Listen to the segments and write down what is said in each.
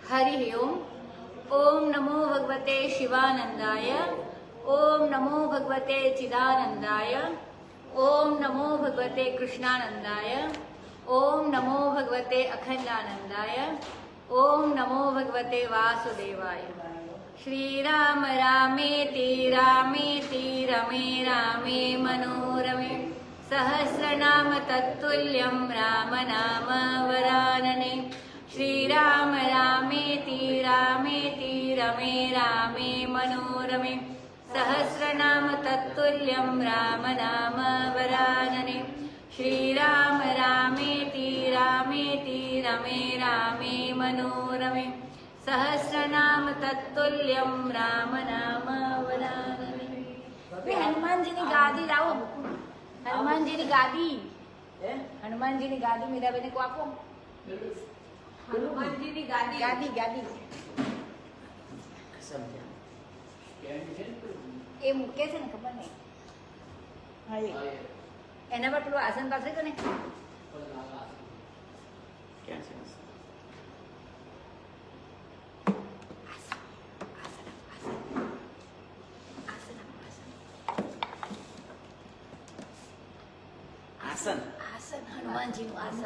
हरि ओम। ओम नमो भगवते शिवानंदाय। ओम नमो भगवते चिदानंदाय। ओम नमो भगवते कृष्णानंदाय। ओम नमो भगवते अखंडानंदाय। ओम नमो भगवते वासुदेवाय। श्री राम रामेति रामेति रमे रामे मनोरमे सहस्रनाम तत्तुल्यं राम नाम वरानने। श्रीराम रामेति रामेति रमे रामे मनोरमे सहस्रनाम तत्तुल्यं राम नाम वरानने। श्रीराम रामेति रामेति रमे रामे मनोरमे सहस्रनाम तत्तुल्यं राम नाम वरानने। हनुमान जी ने गादी लाओ, हनुमान जी ने गादी, हनुमान जी ने गादी मीरा बेने को आपो। हनुमान जी ने गादी गादी गादी એ મૂકે છે ને ખબર નહીં. એના પર પેલું આસન પાથરે તો ને આસન આસન હનુમાનજીનું આસન.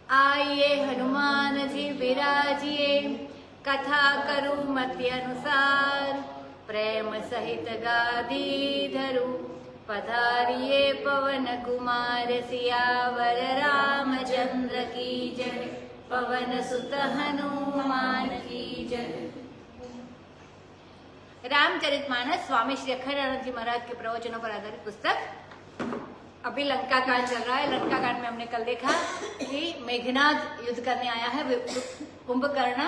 आइए हनुमान जी विराजिए, कथा करूं मति अनुसार। प्रेम सहित गादी धरू, पधारिए पवन कुमार। सियावर रामचंद्र की जय, पवन सुत हनुमान की जय। रामचरितमानस स्वामी श्री अखंडानंद जी महाराज के प्रवचनों पर आधारित पुस्तक। अभी लंका कांड चल रहा है। लंका कांड में हमने कल देखा कि मेघनाद युद्ध करने आया है। कुंभकर्ण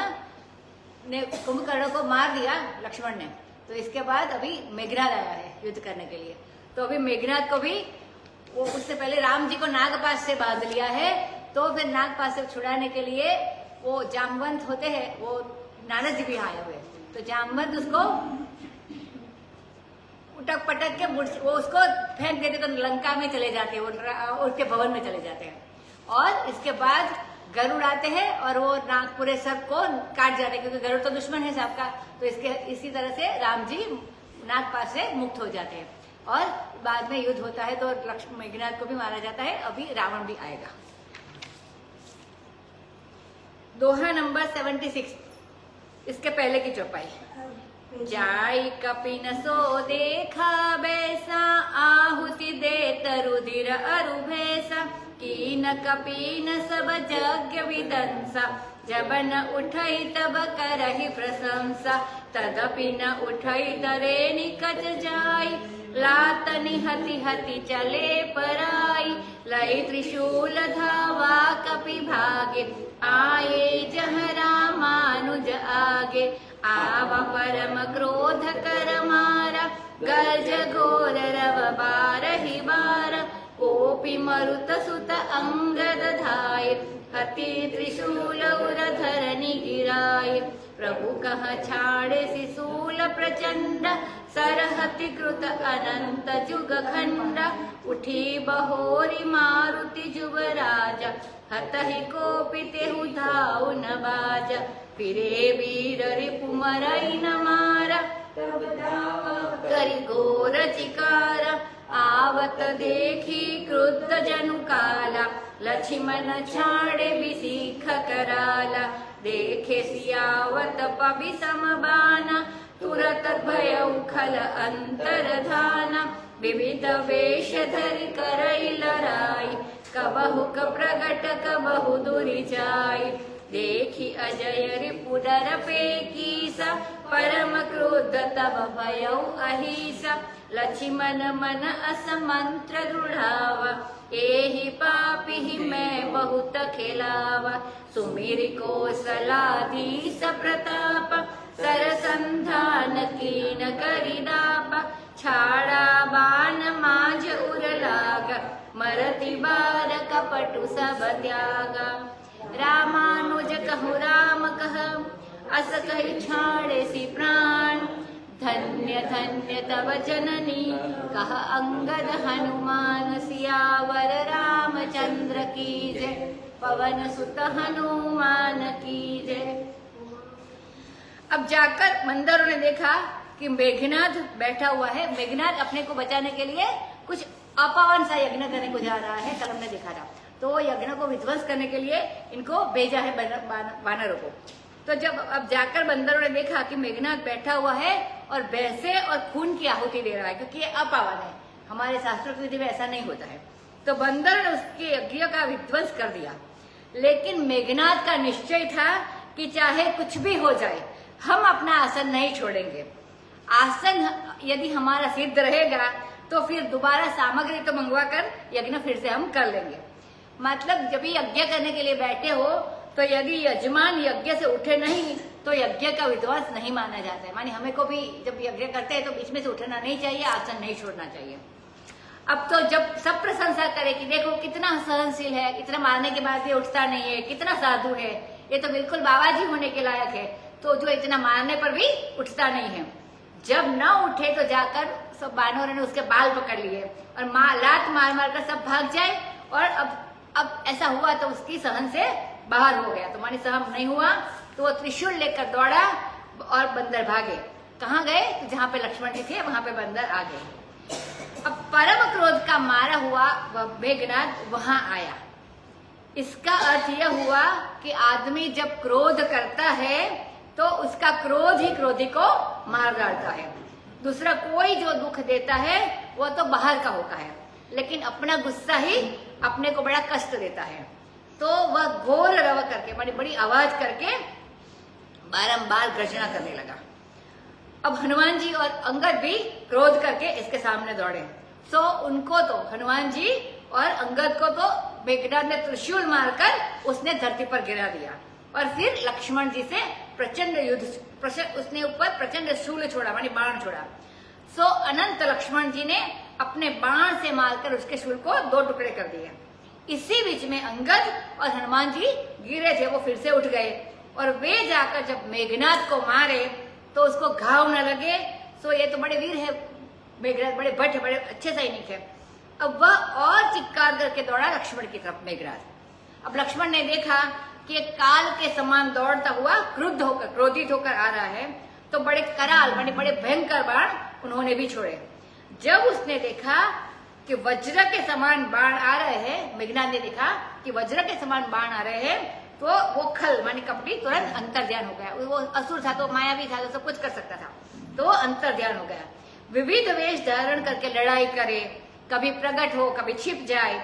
को मार दिया लक्ष्मण ने, तो इसके बाद अभी मेघनाद आया है युद्ध करने के लिए। तो अभी मेघनाद को भी वो उससे पहले राम जी को नागपाश से बांध लिया है, तो फिर नागपाश से छुड़ाने के लिए वो जामवंत होते हैं, वो नारद जी भी आए हुए। तो जामवंत उसको उटक पटक के वो उसको फेंक देते, तो लंका में चले जाते हैं, वो उसके भवन में चले जाते हैं। और इसके बाद गरुड़ आते हैं और वो नागपुरे सबको काट जाते हैं, क्योंकि गरुड़ तो दुश्मन है सबका। तो इसी तरह से राम जी नागपाश से मुक्त हो जाते हैं और बाद में युद्ध होता है, तो लक्ष्मण मेघनाद को भी मारा जाता है। अभी रावण भी आएगा। दोहा नंबर 76, इसके पहले की चौपाई। जाई कपिन सो देखा बैसा, आहुति दे तरुधिर अरु भैसा। कीन कपीन सब यज्ञ विदंसा, जब न उठई तब करहि प्रशंसा। तदपि न उठई तरे निकट जाई, लात निहति हति चले पराई। लई त्रिशूल धावा कपि भागे, आये जह रामानुज आगे। आवा परम क्रोध कर मारा, गर्ज घोर रव बारहि बार। कोपि मरुत सुत अंगद धाय, हति त्रिशूल उर धरनि गिराय। प्रभु कह छाड़े शिशूल प्रचंड, सरहति कृत अनंत जुग खंड। उठी बहोरी मारुति जुवराजा, हतहि कोपि तेहु धाउ न बाजा। फिरे वीर रिपु मरई न मारा, करि घोर चिकारा। आवत देखी क्रुद्ध जनु काला, लक्ष्मण छाड़े बिसीख कराला। देखे सियावत पवि समबाना, तुरत भयउ खल अंतर धाना। विविध वेश धरि करई लड़ाई, कबहु क प्रगट कबहु दुरि जाई। देखी अजय रिपु डर पेकीसा, परम क्रोध तब भयउ अहिसा। लक्ष्मण मन असमंत्र दृढ़ावा, एहि पापी मैं बहुत खिलावा। सुमिर कौशलाधीश प्रताप, सरसंधान कीन करिदापा। छाड़ा बाण माज उर लागा, मरति बार कपटु सब त्यागा। रामानुज कहु राम कह, अस कहि छाड़े सी प्राण। धन्य धन्य तव जननी कह अंगद हनुमान, सियावर रामचंद्र की जय, पवन सुत हनुमान की जय। अब जाकर बंदरों ने देखा कि मेघनाद बैठा हुआ है। मेघनाद अपने को बचाने के लिए कुछ अपावन सा यज्ञ करने को जा रहा है, कल हमने देखा था। तो यज्ञ को विध्वंस करने के लिए इनको भेजा है वानरों को। तो जब अब जाकर बंदरों ने देखा कि मेघनाद बैठा हुआ है और भैंसे और खून की आहुति दे रहा है, क्योंकि ये अपावन है, हमारे शास्त्रों की विधि में ऐसा नहीं होता है। तो बंदर ने उसके यज्ञ का विध्वंस कर दिया। लेकिन मेघनाद का निश्चय था कि चाहे कुछ भी हो जाए, हम अपना आसन नहीं छोड़ेंगे। आसन यदि हमारा सिद्ध रहेगा तो फिर दोबारा सामग्री तो मंगवा कर यज्ञ फिर से हम कर लेंगे। मतलब जब यज्ञ करने के लिए बैठे हो तो यदि यजमान यज्ञ से उठे नहीं तो यज्ञ का विध्वंस नहीं माना जाता है। मानी हमें को भी जब यज्ञ करते हैं तो बीच में से उठना नहीं चाहिए, आसन नहीं छोड़ना चाहिए। अब तो जब सब प्रशंसा करे कि देखो कितना सहनशील है, इतना मारने के बाद भी उठता नहीं है, कितना साधु है, ये तो बिल्कुल बाबाजी होने के लायक है, तो जो इतना मारने पर भी उठता नहीं है। जब न उठे तो जाकर सब बानरों ने उसके बाल पकड़ लिए और लात मार मार कर सब भाग जाए। और अब ऐसा हुआ तो उसकी सहन से बाहर हो गया। तो मानी सहन नहीं हुआ तो वो त्रिशूल लेकर दौड़ा और बंदर भागे। कहाँ गए? तो जहाँ पे लक्ष्मण जी थे वहां पे बंदर आ गए। अब परम क्रोध का मारा हुआ मेघनाद वहां आया। इसका अर्थ यह हुआ कि आदमी जब क्रोध करता है तो उसका क्रोध ही क्रोधी को मार डालता है। दूसरा कोई जो दुख देता है वो तो बाहर का होता है, लेकिन अपना गुस्सा ही अपने को बड़ा कष्ट देता है। तो वह घोर रव करके बड़ी बड़ी आवाज करके बारंबार गर्जना करने लगा। अब हनुमान जी और अंगद भी क्रोध करके इसके सामने दौड़े। सो उनको तो हनुमान जी और अंगद को तो मेघनाद ने त्रिशूल मारकर उसने धरती पर गिरा दिया। और फिर लक्ष्मण जी से प्रचंड युद्ध, उसने ऊपर प्रचंड शूल छोड़ा, मानी बाण छोड़ा। सो अनंत लक्ष्मण जी ने अपने बाण से मारकर उसके शूल को 2 टुकड़े कर दिए। इसी बीच में अंगद और हनुमान जी गिरे थे, वो फिर से उठ गए और वे जाकर जब मेघनाद को मारे तो उसको घाव न लगे। सो ये तो बड़े वीर है मेघनाद, बड़े भट्ट, बड़े अच्छे सैनिक है। अब वह और चित्कार करके दौड़ा लक्ष्मण की तरफ मेघनाद। अब लक्ष्मण ने देखा कि काल के समान दौड़ता हुआ क्रुद्ध होकर, क्रोधित होकर आ रहा है, तो बड़े कराल माने बड़े भयंकर बाण उन्होंने भी छोड़े। जब उसने देखा कि वज्र के समान बाण आ रहे हैं, मेघनाद ने देखा कि वज्र के समान बाण आ रहे हैं, तो वो खल माने कपटी तुरंत अंतर ध्यान हो गया। वो असुर था तो मायावी था तो सब कुछ कर सकता था, तो वो अंतर ध्यान हो गया। विविध वेश धारण करके लड़ाई करे, कभी प्रकट हो कभी छिप जाए।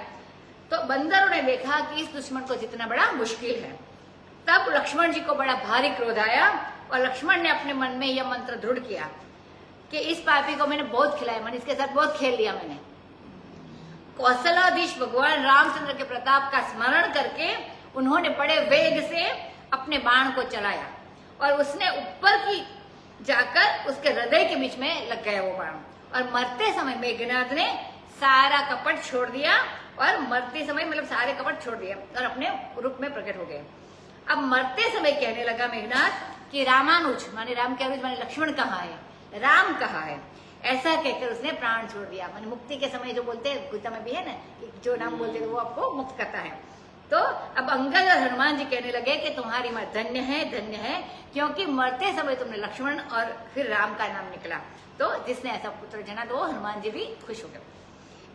तो बंदरों ने देखा कि इस दुश्मन को जितना बड़ा मुश्किल है। तब लक्ष्मण जी को बड़ा भारी क्रोध आया और लक्ष्मण ने अपने मन में यह मंत्र दृढ़ किया कि इस पापी को मैंने बहुत खिलाया, मैंने इसके साथ बहुत खेल लिया। मैंने कौशलाधीश भगवान रामचंद्र के प्रताप का स्मरण करके उन्होंने बड़े वेग से अपने बाण को चलाया और उसने ऊपर की जाकर उसके हृदय के बीच में लग गया वो बाण। और मरते समय मेघनाद ने सारा कपट छोड़ दिया और मरते समय मतलब सारे कपट छोड़ दिया और अपने रूप में प्रकट हो गए। अब मरते समय कहने लगा मेघनाद कि रामानुज माने राम के अनुज माने लक्ष्मण कहाँ है, राम कहाँ है, ऐसा कहकर उसने प्राण छोड़ दिया। माने मुक्ति के समय जो बोलते हैं, गीता में भी है ना कि जो नाम बोलते हैं वो आपको मुक्त करता है। तो अब अंगद और हनुमान जी कहने लगे कि तुम्हारी माँ धन्य है, क्योंकि मरते समय तुमने लक्ष्मण और फिर राम का नाम निकला। तो जिसने ऐसा पुत्र जना तो हनुमान जी भी खुश हो गए।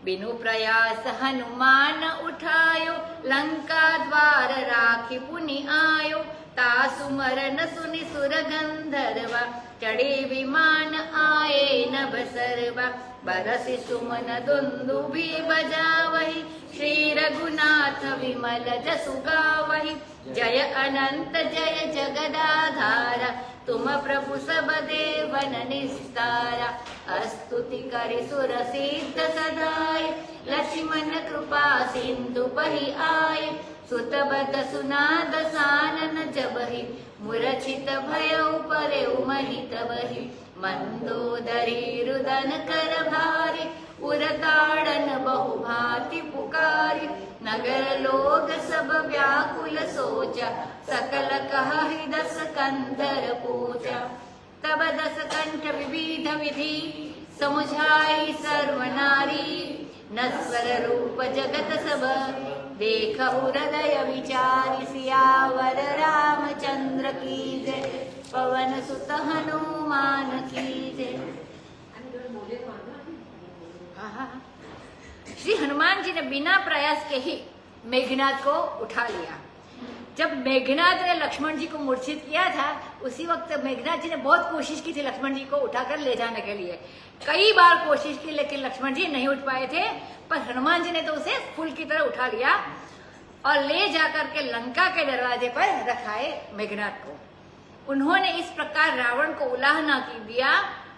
बिनु प्रयास हनुमान उठायो, लंका द्वार राखी पुनि आयो। तासु मरन सुनि सुर गंधर्वा, चढ़े विमान आए नभ सर्वा। बरसि सुमन दुंदुभि बजावहि, श्री रघुनाथ विमल जसु गावहि। जय अनंत जय जगदाधारा, तुम प्रभु सब देवन निस्तारा। स्तुति करि सुर सिद्ध सदाय, लक्ष्मण कृपा सिंधु बहि आए। सुत बत सुनाद सानन जबहि, मूर्छित भयउ परेउ महित बहि। मंदोदरी रुदन कर भारी, उरताड़न बहुभांति पुकारी, नगर लोग सब व्याकुल सोचा, सकल कहि दस कंधर पूजा। तब दस कंठ विविध विधि, समुझाई सर्व नारी, नस्वर रूप जगत सब, देखहु हृदय विचारी। सियावर रामचंद्र की जय, पवन सुत हनुमान की जय। श्री हनुमान जी ने बिना प्रयास के ही मेघनाद को उठा लिया। जब मेघनाद ने लक्ष्मण जी को मूर्छित किया था, उसी वक्त मेघनाद जी ने बहुत कोशिश की थी लक्ष्मण जी को उठाकर ले जाने के लिए। कई बार कोशिश की, लेकिन लक्ष्मण जी नहीं उठ पाए थे। पर हनुमान जी ने तो उसे फूल की तरह उठा लिया और ले जाकर के लंका के दरवाजे पर रखाए मेघनाद को। उन्होंने इस प्रकार रावण को उलाहना की दिया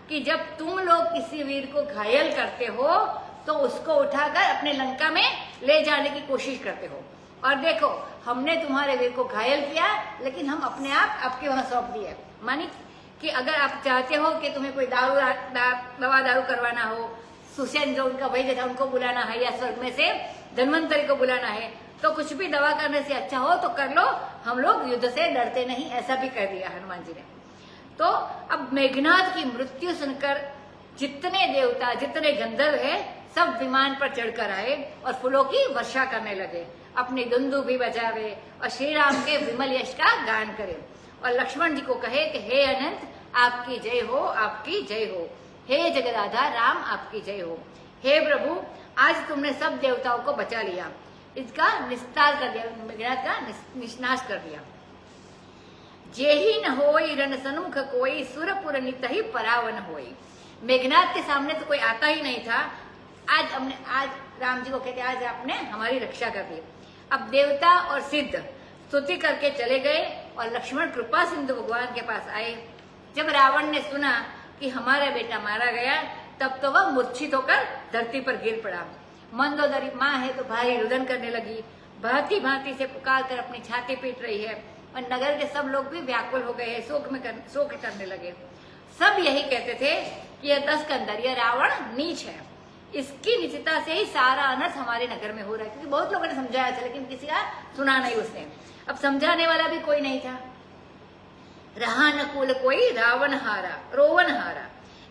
कि जब तुम लोग किसी वीर को घायल करते हो तो उसको उठाकर अपने लंका में ले जाने की कोशिश करते हो, और देखो हमने तुम्हारे वीर को घायल किया, लेकिन हम अपने आप आपके वहां सौंप दिए। मानी कि अगर आप चाहते हो कि तुम्हें कोई दवा दारू करवाना हो, सुसेन जो उनका वैद्य था उनको बुलाना है, या स्वर्ग में से धन्वंतरी को बुलाना है, तो कुछ भी दवा करने से अच्छा हो तो कर लो, हम लोग युद्ध से डरते नहीं। ऐसा भी कर दिया हनुमान जी ने। तो अब मेघनाद की मृत्यु सुनकर जितने देवता, जितने गंधर्व है, सब विमान पर चढ़कर आए और फूलों की वर्षा करने लगे, अपनी दुंदु भी बजावे और श्री राम के विमल यश का गान करे, और लक्ष्मण जी को कहे कि हे अनंत आपकी जय हो, आपकी जय हो। हे जगदाधार राम आपकी जय हो। हे प्रभु, आज तुमने सब देवताओं को बचा लिया, इसका निस्तार कर दिया, मेघनाद का निष्नाश कर दिया। जे ही न होई रण सन्मुख कोई, सुरपुर नित ही परावन होई। मेघनाद के सामने तो कोई आता ही नहीं था। आज राम जी को कहते आज आपने हमारी रक्षा कर दी। अब देवता और सिद्ध स्तुति करके चले गए और लक्ष्मण कृपा सिंधु भगवान के पास आए। जब रावण ने सुना कि हमारा बेटा मारा गया, तब तो वह मूर्छित होकर धरती पर गिर पड़ा। मंदोदरी माँ है तो भारी रुदन करने लगी, भांति भांति से पुकार कर अपनी छाती पीट रही है, और नगर के सब लोग भी व्याकुल हो गए हैं, शोक करने लगे। सब यही कहते थे कि यह दसकंधर, यह रावण नीच है, इसकी नीचता से ही सारा अनर्थ हमारे नगर में हो रहा है। क्योंकि बहुत लोगों ने समझाया था, लेकिन किसी का सुना नहीं उसने। अब समझाने वाला भी कोई नहीं था। रहा न कुल कोई रावण हारा, रोवन हारा।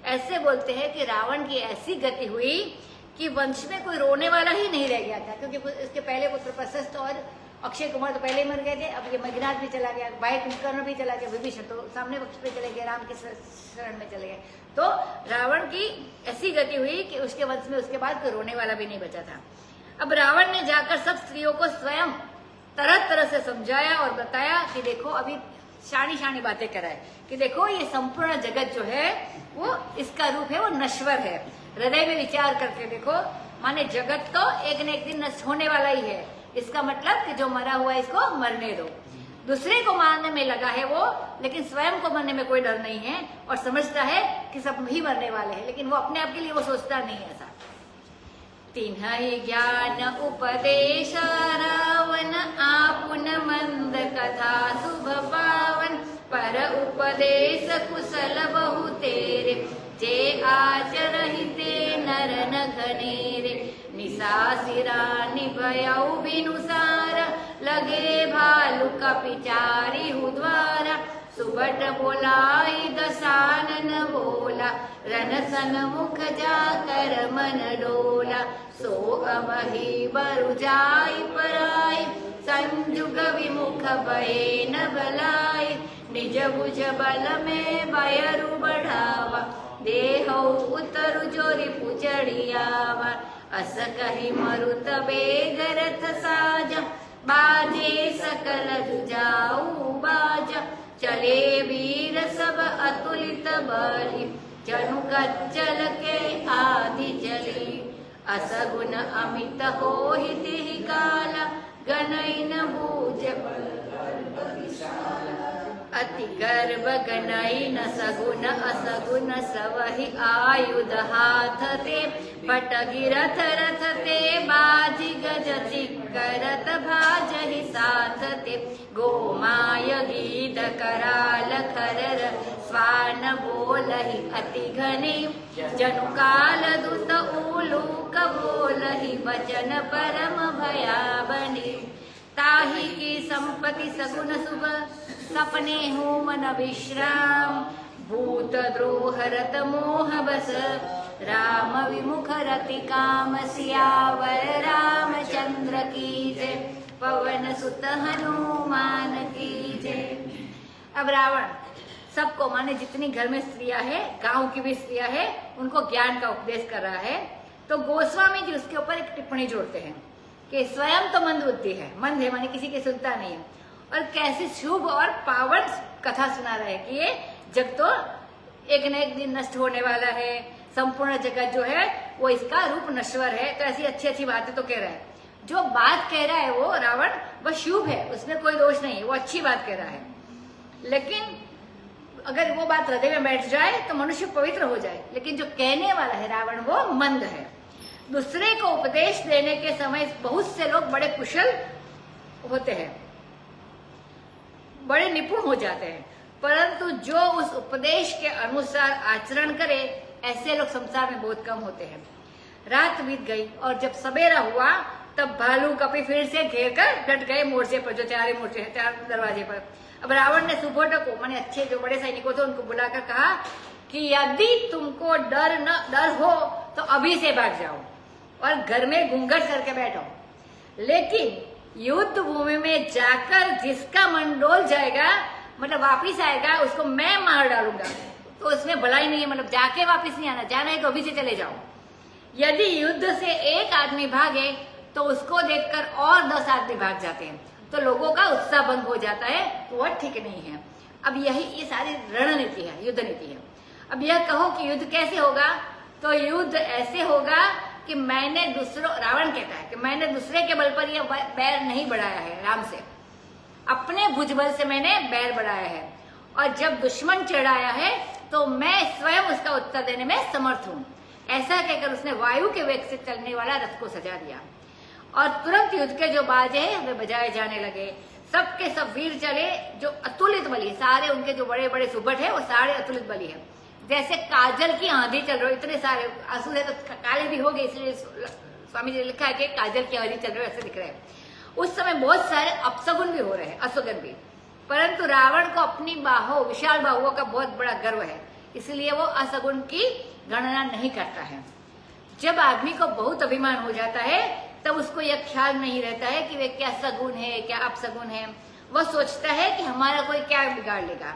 ऐसे बोलते हैं कि रावण की ऐसी गति हुई कि वंश में कोई रोने वाला ही नहीं रह गया था, क्योंकि इसके पहले पुत्र प्रशस्त और अक्षय कुमार तो पहले ही मर गए थे। अब ये मेघनाद भी चला गया, भाई कुंभकर्ण भी चला गया, विभीषण तो सामने पक्ष पे चले गए, राम के शरण में चले गए। तो रावण की ऐसी गति हुई कि उसके वंश में उसके बाद कोई रोने वाला भी नहीं बचा था। अब रावण ने जाकर सब स्त्रियों को स्वयं तरह तरह से समझाया और बताया कि देखो, अभी शानी शानी बातें कराए कि देखो ये संपूर्ण जगत जो है वो इसका रूप है, वो नश्वर है। हृदय में विचार करके देखो, माने जगत तो एक न एक दिन नष्ट होने वाला ही है। इसका मतलब कि जो मरा हुआ है इसको मरने दो। दूसरे को मारने में लगा है वो, लेकिन स्वयं को मरने में कोई डर नहीं है, और समझता है कि सब ही मरने वाले हैं, लेकिन वो अपने आप के लिए वो सोचता नहीं है ऐसा। तिन्हि ज्ञान उपदेश रावण, आपुन मंद कथा शुभ पावन, पर उपदेश कुशल बहु तेरे, जे आचरहिते नर न घनेरे। निशासिरा निभयउ बिनुसारा, लगे भालु कपिचारी हुद्वारा। सुबट बोलाई दसानन बोला, रन सन्मुख जाकर मन डोला। सो अबहि बरु जाई पराई, संजुग विमुख भये न बलाई। निज भुज बल में बयरु बढ़ावा, देहौ उतरु जोरि पुचड़ियावा। अस कहि मरुत बेग रथ साजा, बाजे सकल जुजाऊ बाजा। चले वीर सब अतुलित बलि, जनु कच्चल के आदि जली। असगुन अमित होहि तिहि काला, गनैन भूज अति गर्भ गनैन सगुन असगुन सवहि आयुध हाथ ते। पटगी रथ रथ ते बाजी गज चिक्करत भाजहि साथ ते। गोमाय गीध कराल खरर स्वान बोलहि अति घने, जनु काल दुत उलूक बोलहि, वचन परम भयाबनि। ताहि की संपत्ति सगुन शुभ, सपने हो मन विश्राम। भूत द्रोह रत मोह बस, राम विमुख रति काम। सियावर रामचंद्र की जय, पवन सुत हनुमान की जय। अब रावण सबको, माने जितनी घर में स्त्रियां हैं, गांव की भी स्त्रियां हैं, उनको ज्ञान का उपदेश कर रहा है। तो गोस्वामी जी उसके ऊपर एक टिप्पणी जोड़ते हैं कि स्वयं तो मंद बुद्धि है, मंद है माने किसी की सुनता नहीं है, और कैसी शुभ और पावन कथा सुना रहा है कि ये जग तो एक न एक दिन नष्ट होने वाला है, संपूर्ण जगत जो है वो इसका रूप नश्वर है। तो ऐसी अच्छी अच्छी बातें तो कह रहा है। जो बात कह रहा है वो रावण, वह शुभ है, उसमें कोई दोष नहीं है, वो अच्छी बात कह रहा है। लेकिन अगर वो बात हृदय में बैठ जाए तो मनुष्य पवित्र हो जाए। लेकिन जो कहने वाला है रावण, वो मंद है। दूसरे को उपदेश देने के समय बहुत से लोग बड़े कुशल होते हैं, बड़े निपुण हो जाते हैं, परंतु जो उस उपदेश के अनुसार आचरण करे, ऐसे लोग संसार में बहुत कम होते हैं। रात बीत गई और जब सवेरा हुआ तब भालू कपि फिर से घेर कर डट गए मोर्चे पर, जो चार मोर्चे हैं, चार दरवाजे पर। अब रावण ने सुबोध को, माने अच्छे जो बड़े सैनिकों थे, उनको बुलाकर कहा कि यदि तुमको डर हो तो अभी से भाग जाओ और घर में घूंघट करके बैठो, लेकिन युद्ध भूमि में जाकर जिसका मन डोल जाएगा, मतलब वापिस आएगा, उसको मैं मार डालूंगा। तो उसमें भलाई नहीं है, मतलब जाके वापिस नहीं आना, जाना है तो अभी से चले जाओ। यदि युद्ध से एक आदमी भागे तो उसको देखकर और 10 आदमी भाग जाते हैं, तो लोगों का उत्साह भंग हो जाता है, तो वह ठीक नहीं है। अब यही ये सारी रणनीति है, युद्ध नीति है। अब यह कहो कि युद्ध कैसे होगा, तो युद्ध ऐसे होगा कि मैंने रावण कहता है कि मैंने दूसरे के बल पर यह बैर नहीं बढ़ाया है, राम से अपने भुजबल से मैंने बैर बढ़ाया है, और जब दुश्मन चढ़ाया है तो मैं स्वयं उसका उत्तर देने में समर्थ हूं। ऐसा कहकर उसने वायु के वेग से चलने वाला रथ को सजा दिया, और तुरंत युद्ध के जो बाजे हैं वे बजाए जाने लगे। सबके सब वीर चले जो अतुलित बली, सारे उनके जो बड़े बड़े सुबट है वो सारे अतुलित बली है। जैसे काजल की आंधी चल रही, इतने सारे आंसू है तो काले भी हो गए, इसलिए स्वामी जी ने लिखा है कि काजल की आंधी चल रही है, ऐसे दिख रहे हैं। उस समय बहुत सारे अपशगुन भी हो रहे हैं, अशुगन भी, परंतु रावण को अपनी बाहों, विशाल बाहुओं का बहुत बड़ा गर्व है, इसलिए वो अशगुन की गणना नहीं करता है। जब आदमी को बहुत अभिमान हो जाता है तब उसको यह ख्याल नहीं रहता है कि वे क्या सगुन है क्या अपशगुन है, वह सोचता है कि हमारा कोई क्या बिगाड़ लेगा।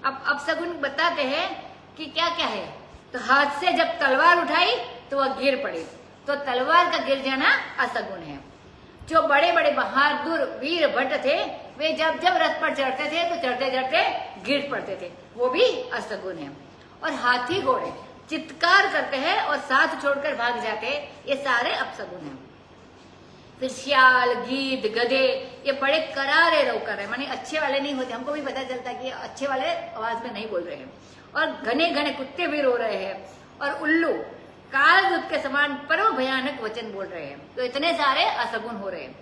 अब अपशगुन बताते हैं कि क्या क्या है, तो हाथ से जब तलवार उठाई तो वह गिर पड़ी, तो तलवार का गिर जाना अशगुन है। जो बड़े बड़े बहादुर वीर भट्ट थे, वे जब जब रथ पर चढ़ते थे तो चढ़ते चढ़ते गिर पड़ते थे, वो भी अशगुन है। और हाथी घोड़े चित्कार करते हैं और साथ छोड़कर भाग जाते हैं, ये सारे अपशगुन हैं। फिर सियाल, गीद, गधे, ये बड़े करारे रौकर है, माने अच्छे वाले नहीं होते, हमको भी पता चलता कि अच्छे वाले आवाज में नहीं बोल रहे हैं। और घने घने कुत्ते भी रो रहे हैं, और उल्लू कालदूत के समान परम भयानक वचन बोल रहे हैं। तो इतने सारे अशगुन हो रहे हैं।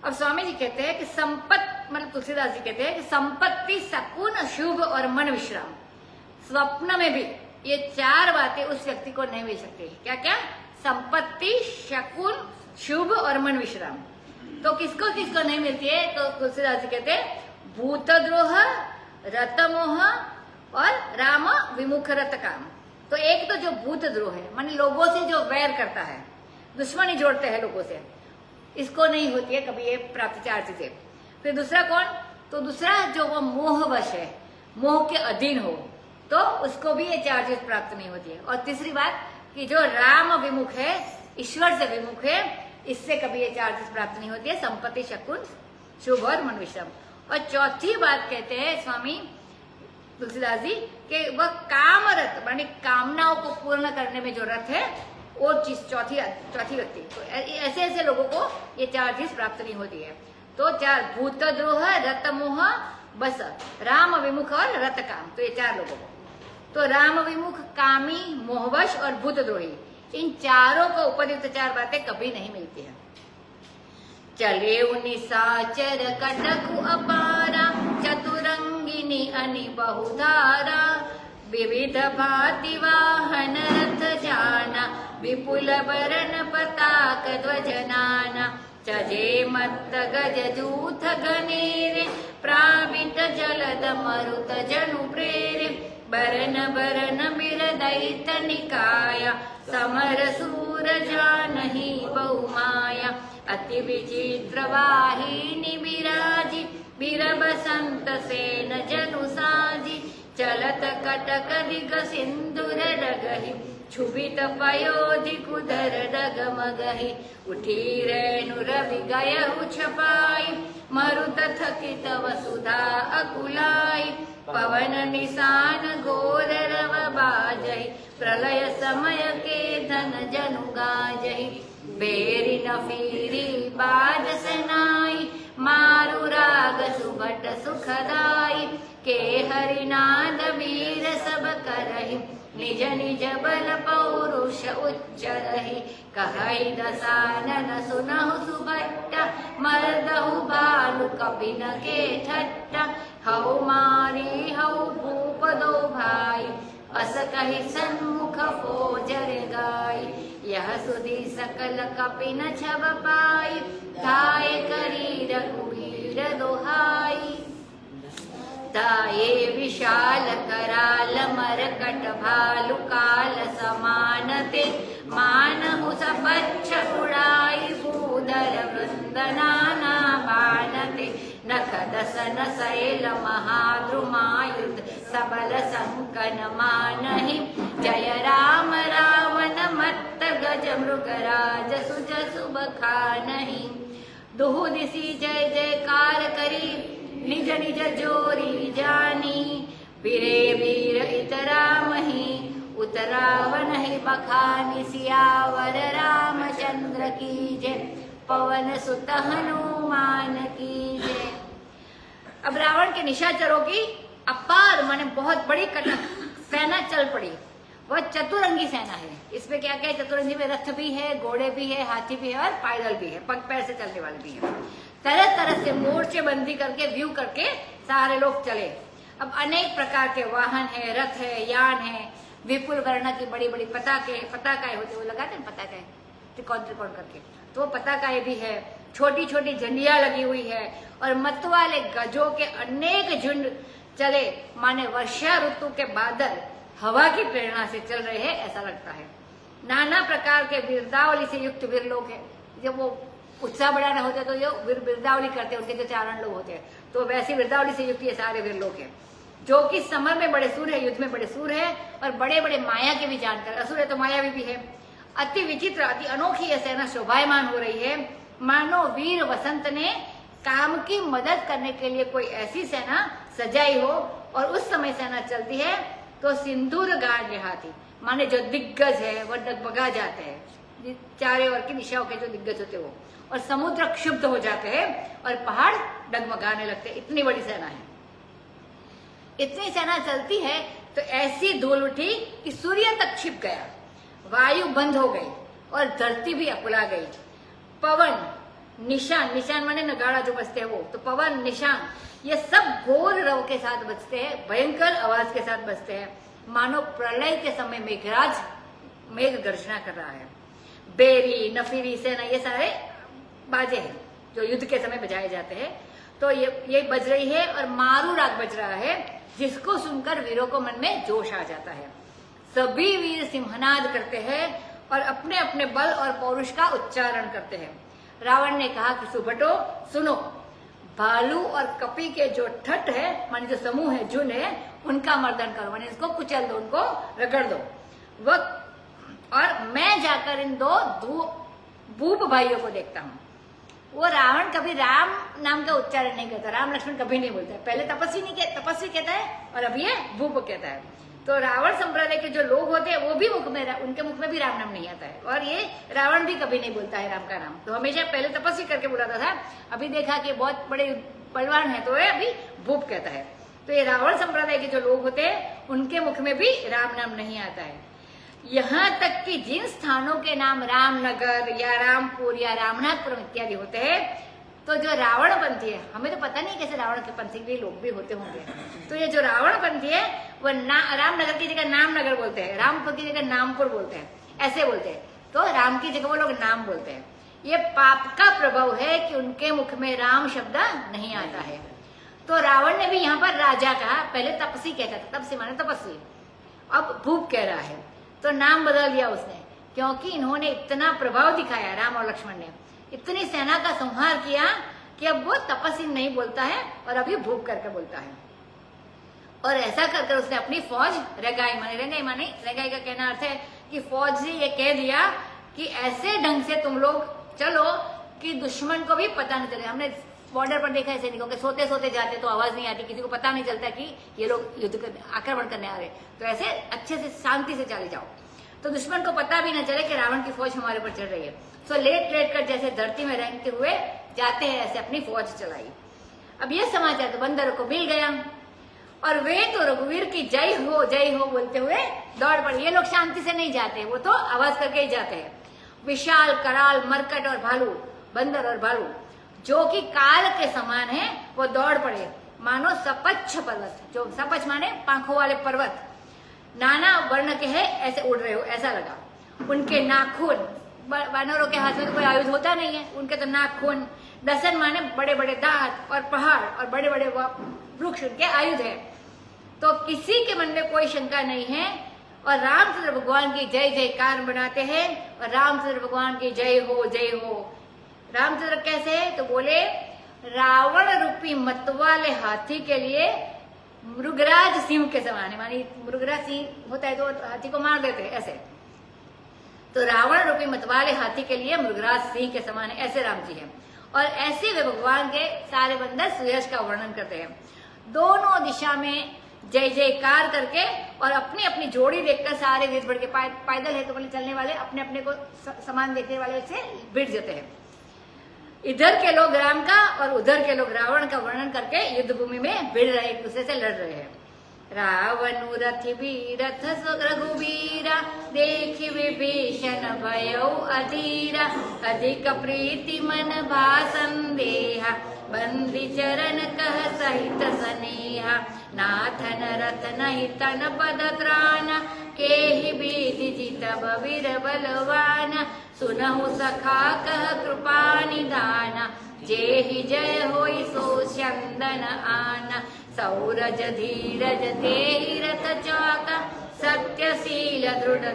अब स्वामी जी कहते हैं कि मतलब तुलसीदास जी कहते हैं कि संपत्ति, शकुन, शुभ और मन विश्राम, स्वप्न में भी ये 4 बातें उस व्यक्ति को नहीं मिल सकती। क्या क्या? संपत्ति, शकुन, शुभ और मन विश्राम। तो किसको किसको नहीं मिलती है? तो तुलसीदास जी कहते हैं भूतद्रोह, रतमोह और राम विमुख रत काम। तो एक तो जो भूतद्रोह है, माने लोगों से जो वैर करता है, दुश्मनी जोड़ते हैं लोगों से, इसको नहीं होती है कभी ये प्राप्त 4 चीजें। फिर दूसरा कौन? तो दूसरा जो वो मोहवश है, मोह के अधीन हो, तो उसको भी ये 4 चीज प्राप्त नहीं होती है। और तीसरी बात कि जो राम विमुख है, ईश्वर से विमुख है, इससे कभी ये 4 चीज प्राप्त नहीं होती है, संपत्ति, शकुन, शुभ और मन विश्राम। और चौथी बात कहते हैं स्वामी तुलसीदास जी कि वह कामरत, माने कामनाओं को पूर्ण करने में जो रथ है, वो चीज चौथी व्यक्ति। तो ऐसे ऐसे लोगों को ये 4 चीज प्राप्त नहीं होती है। तो 4 भूतद्रोह, रतमोह, बस राम विमुख और रत काम, तो ये 4 लोगों को। तो राम विमुख, कामी, मोहवश और भूतद्रोही, इन चारों को उपयुक्त 4 बातें कभी नहीं मिलती है। चले निशाचर कटकु अपारा, चतुरंगिनी अनि बहुधारा। विविध भांति वाहन रथ जाना, विपुल बरन पताक ध्वज नाना। चजे मत्त गज दूत गणेरे, प्रावित जलद मरुत जनु प्रेरे। बरन बरन बिरदैत निकाया, समर सूर जानहि बहुमाया। अति विचित्र वाहिनी विराजी, बीर बसंत सेन जनु साजी। चलत कटक दिग सिंदूर रगहि, क्षुभित पयोधि कुधर डगमगहि। उठी रेणु रवि गयहु छपाई, मरुत थकित वसुधा अकुलाई। पवन निशान घोर रव बाजहि, प्रलय समय के धन जनु गाजहि। बेरी न फिरी बाज सनाई, मारु राग सुभट सुखदाई। के हरिनाद वीर सब करहि, निज निज बल पौरुष उच्चरहि। कहै दसानन सुनहु सुभट्टा, मर्दहु बालु कपिन के ठट्टा। हऊ मारी हऊ भूप दो भाई, अस कहि सन्मुख फोजर गाई। यह सुधि सकल कपिन छब पाई, धाय करी रघुवीर दोहाई। ताये विशाल कराल मरकट भालु काल समानते। मानहु सपच्छ उड़ाई, भूधर वृंदनाना बानते। नख दसन शैल महाद्रुमायुध, सबल संकन मानहि। जय राम रावण मत्त गज मृगराज, सुज सुब खानहि। दुहु दिशि जय जयकार करी, निज निज जोरी जानी। वीरे वीर इतरामहि, उतरावनहि बखानि। सियावर रामचंद्र की जय, पवन सुत हनुमान की जय। अब रावण के निशाचरों की अपार माने बहुत बड़ी सेना चल पड़ी। वह चतुरंगी सेना है। इसमें क्या क्या चतुरंगी में रथ भी है, घोड़े भी है, हाथी भी है और पैदल भी है, पग पैर से चलने वाले भी है। तरह तरह से मोर्चे बंदी करके व्यू करके सारे लोग चले। अब अनेक प्रकार के वाहन है, रथ है, यान है, विपुल वर्ण की बड़ी बड़ी पताकाएं होती है, वो लगाते हैं पताकाएं त्रिकोण त्रिकोण करके, तो वो पताकाएं भी है। छोटी छोटी झंडियां लगी हुई है और मत वाले गजों के अनेक झुंड चले, माने वर्षा ऋतु के बादल हवा की प्रेरणा से चल रहे हैं ऐसा लगता है। नाना प्रकार के बिरदावली से युक्त वीर लोग हैं। जब वो उत्साह बढ़ाना होता है तो ये बिरदावली करते हैं, उनके जो चारण लोग होते हैं, तो वैसी बिरदावली से युक्त ये सारे वीर लोग हैं, जो कि समर में बड़े सूर है, युद्ध में बड़े सूर है और बड़े बड़े माया के भी जानकर। असुर है तो मायावी भी है। अति विचित्र, अति अनोखी यह सेना शोभायमान हो रही है, मानो वीर वसंत ने काम की मदद करने के लिए कोई ऐसी सेना सजाई हो। और उस समय सेना चलती है तो सिंदूर गाड़ रहा थी, माने जो दिग्गज है वह डगमगा जाते हैं, चारों ओर की दिशाओं के जो दिग्गज होते वो, और समुद्र क्षुब्ध हो जाते हैं और पहाड़ डगमगाने लगते हैं। इतनी बड़ी सेना है। इतनी सेना चलती है तो ऐसी धूल उठी कि सूर्य तक छिप गया, वायु बंद हो गई और धरती भी अकुला गई। पवन, निशान, निशान माने नगाड़ा जो बजते हैं वो, तो पवन, निशान, ये सब घोर रव के साथ बजते हैं, भयंकर आवाज के साथ बजते हैं, मानो प्रलय के समय मेघराज मेघ गर्जना कर रहा है। बेरी, नफीरी, सेना, ये सारे बाजे हैं जो युद्ध के समय बजाए जाते हैं। तो ये बज रही है और मारू राग बज रहा है, जिसको सुनकर वीरों को मन में जोश आ जाता है। सभी वीर सिंहनाद करते हैं और अपने अपने बल और पौरुष का उच्चारण करते हैं। रावण ने कहा कि सुभटो सुनो, भालू और कपी के जो ठट है, माने जो समूह है, झुंड है, उनका मर्दन करो, माने इसको कुचल दो, उनको रगड़ दो। और मैं जाकर इन दो भूप भाइयों को देखता हूँ। वो रावण कभी राम नाम का उच्चारण नहीं करता, राम लक्ष्मण कभी नहीं बोलता है। पहले तपस्वी कहता है और अब ये भूप कहता है। तो रावण संप्रदाय के जो लोग होते हैं वो भी उनके मुख में भी राम नाम नहीं आता है, और ये रावण भी कभी नहीं बोलता है राम का नाम। तो हमेशा पहले तपस्वी करके बुलाता था, अभी देखा कि बहुत बड़े बलवान है तो ये अभी भूप कहता है। तो ये रावण संप्रदाय के जो लोग होते हैं उनके मुख में भी राम नाम नहीं आता है। यहाँ तक कि जिन स्थानों के नाम रामनगर या रामपुर या रामनाथपुरम इत्यादि होते हैं, तो जो रावणपंथी है, हमें तो पता नहीं कैसे रावण के पंथी भी लोग भी होते होंगे, तो ये जो रावणपंथी है वो रामनगर की जगह नामनगर बोलते हैं, रामपुर की जगह नामपुर बोलते हैं, ऐसे बोलते हैं। तो राम की जगह वो लोग नाम बोलते हैं। ये पाप का प्रभाव है कि उनके मुख में राम शब्द नहीं आता है। तो रावण ने भी यहाँ पर राजा कहा, पहले तपस्वी कहता था, तपस्वी माने तपस्वी, अब भूप कह रहा है, तो नाम बदल दिया उसने, क्योंकि इन्होंने इतना प्रभाव दिखाया, राम और लक्ष्मण ने इतनी सेना का संहार किया कि अब वो तपस्वी नहीं बोलता है और अभी भूप करके बोलता है। और ऐसा कर कर उसने अपनी फौज रगाई का कहना अर्थ है कि फौज से ये कह दिया कि ऐसे ढंग से तुम लोग चलो कि दुश्मन को भी पता नहीं चले। हमने बॉर्डर पर देखा है सैनिकों के सोते सोते जाते तो आवाज नहीं आती, किसी को पता नहीं चलता कि ये लोग युद्ध करने आक्रमण करने आ रहे, तो ऐसे अच्छे से शांति से चले जाओ तो दुश्मन को पता भी न चले कि रावण की फौज हमारे ऊपर चढ़ रही है। तो लेट लेट कर जैसे धरती में रेंगते हुए जाते हैं, ऐसे अपनी फौज चलाई। अब ये समाचार तो बंदरों को मिल गया और वे तो रघुवीर की जय हो बोलते हुए दौड़ पड़े। ये लोग शांति से नहीं जाते, वो तो आवाज करके ही जाते हैं। विशाल कराल मरकट और भालू, बंदर और भालू जो कि काल के समान है, वो दौड़ पड़े मानो सपच्छ पर्वत, जो सपच माने पांखों वाले पर्वत नाना वर्ण के हैं ऐसे उड़ रहे हो, ऐसा लगा। उनके नाखून, वानरों के हाथ में तो कोई आयुध होता नहीं है, उनके तो नाखून, दसन माने बड़े बड़े दांत और पहाड़ और बड़े बड़े वृक्ष उनके आयुध है। तो किसी के मन में कोई शंका नहीं है और रामचंद्र भगवान की जय जयकार बनाते हैं और रामचंद्र भगवान की जय हो जय हो। रामचंद्र कैसे है तो बोले, रावण रूपी मतवाले हाथी के लिए मृगराज सिंह के समान है, मानी मृगराज सिंह होता है तो हाथी को मार देते हैं ऐसे, तो रावण रूपी मतवाले हाथी के लिए मृगराज सिंह के समान है, ऐसे राम जी हैं। और ऐसे वे भगवान के सारे बंदर सुयश का वर्णन करते हैं, दोनों दिशा में जय जयकार करके और अपनी अपनी जोड़ी देखकर सारे वीर बढ़ के पैदल है तो बोले चलने वाले अपने अपने को समान देखने वाले से भिड़ जाते हैं। इधर के लोग राम का और उधर के लोग रावण का वर्णन करके युद्ध भूमि में भिड़ रहे, एक दूसरे से लड़ रहे हैं। रावण रथ बीरथ रघुवीरा देखि विभीषण भयउ अधीरा, अधिक प्रीति मन भा संदेहा, बंदी चरण कह सहित स्नेहा, नाथन रथ नहीं तन पद त्राण, केहि बीधि जितब वीर बलवान, सुनहु सखा कह कृपा निधान, जेहि जय होई सो चंदन आन, सौरज धीरज तेहि रथ चाका, सत्यशील दृढ़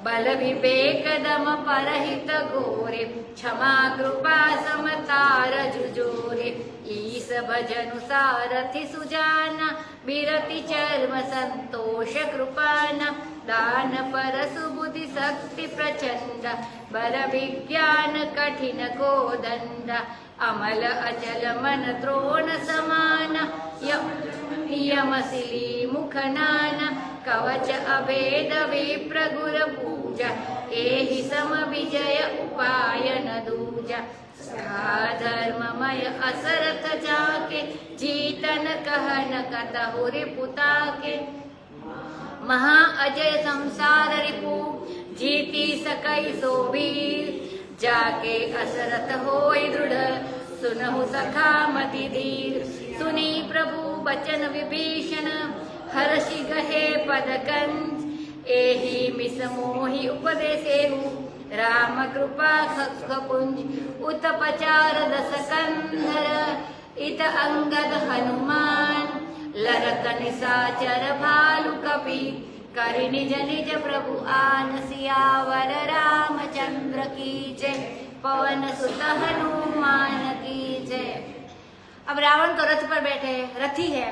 बल विवेक दम परहित घोरे, क्षमा कृपा समतार जुजोरे, ईस भजनु सारथि सुजाना, बिरति चर्म संतोष कृपाना, दान पर सुबुद्धि शक्ति प्रचंड, बर विज्ञान कठिन को दंड, अमल अचल मन द्रोण समान, यमशिली मुख नाना, कवच अभेद विप्र गुर पूजा, एहि सम विजय उपाय न दूजा, धर्ममय असरथ जाके, जीतन कहन कतहु रिपुता के, महा अजय संसार रिपु, जीती सकई सो वीर, जाके असरथ होई दृढ़, सुनहु सखा मति धीर, सुनी प्रभु बचन विभीषण, हर्षि गहे पद कंज, एहि मिस मोहि उपदेसेहु, राम कृपा खपुंज, उत पचार दस कंधर, इत अंगद हनुमान, लरत निसाचर भालु कपि, करि निज निज प्रभु आन, सियावर रामचंद्र की जय, पवन सुत हनुमान की जय। अब रावण तो रथ पर बैठे हैं, रथी है,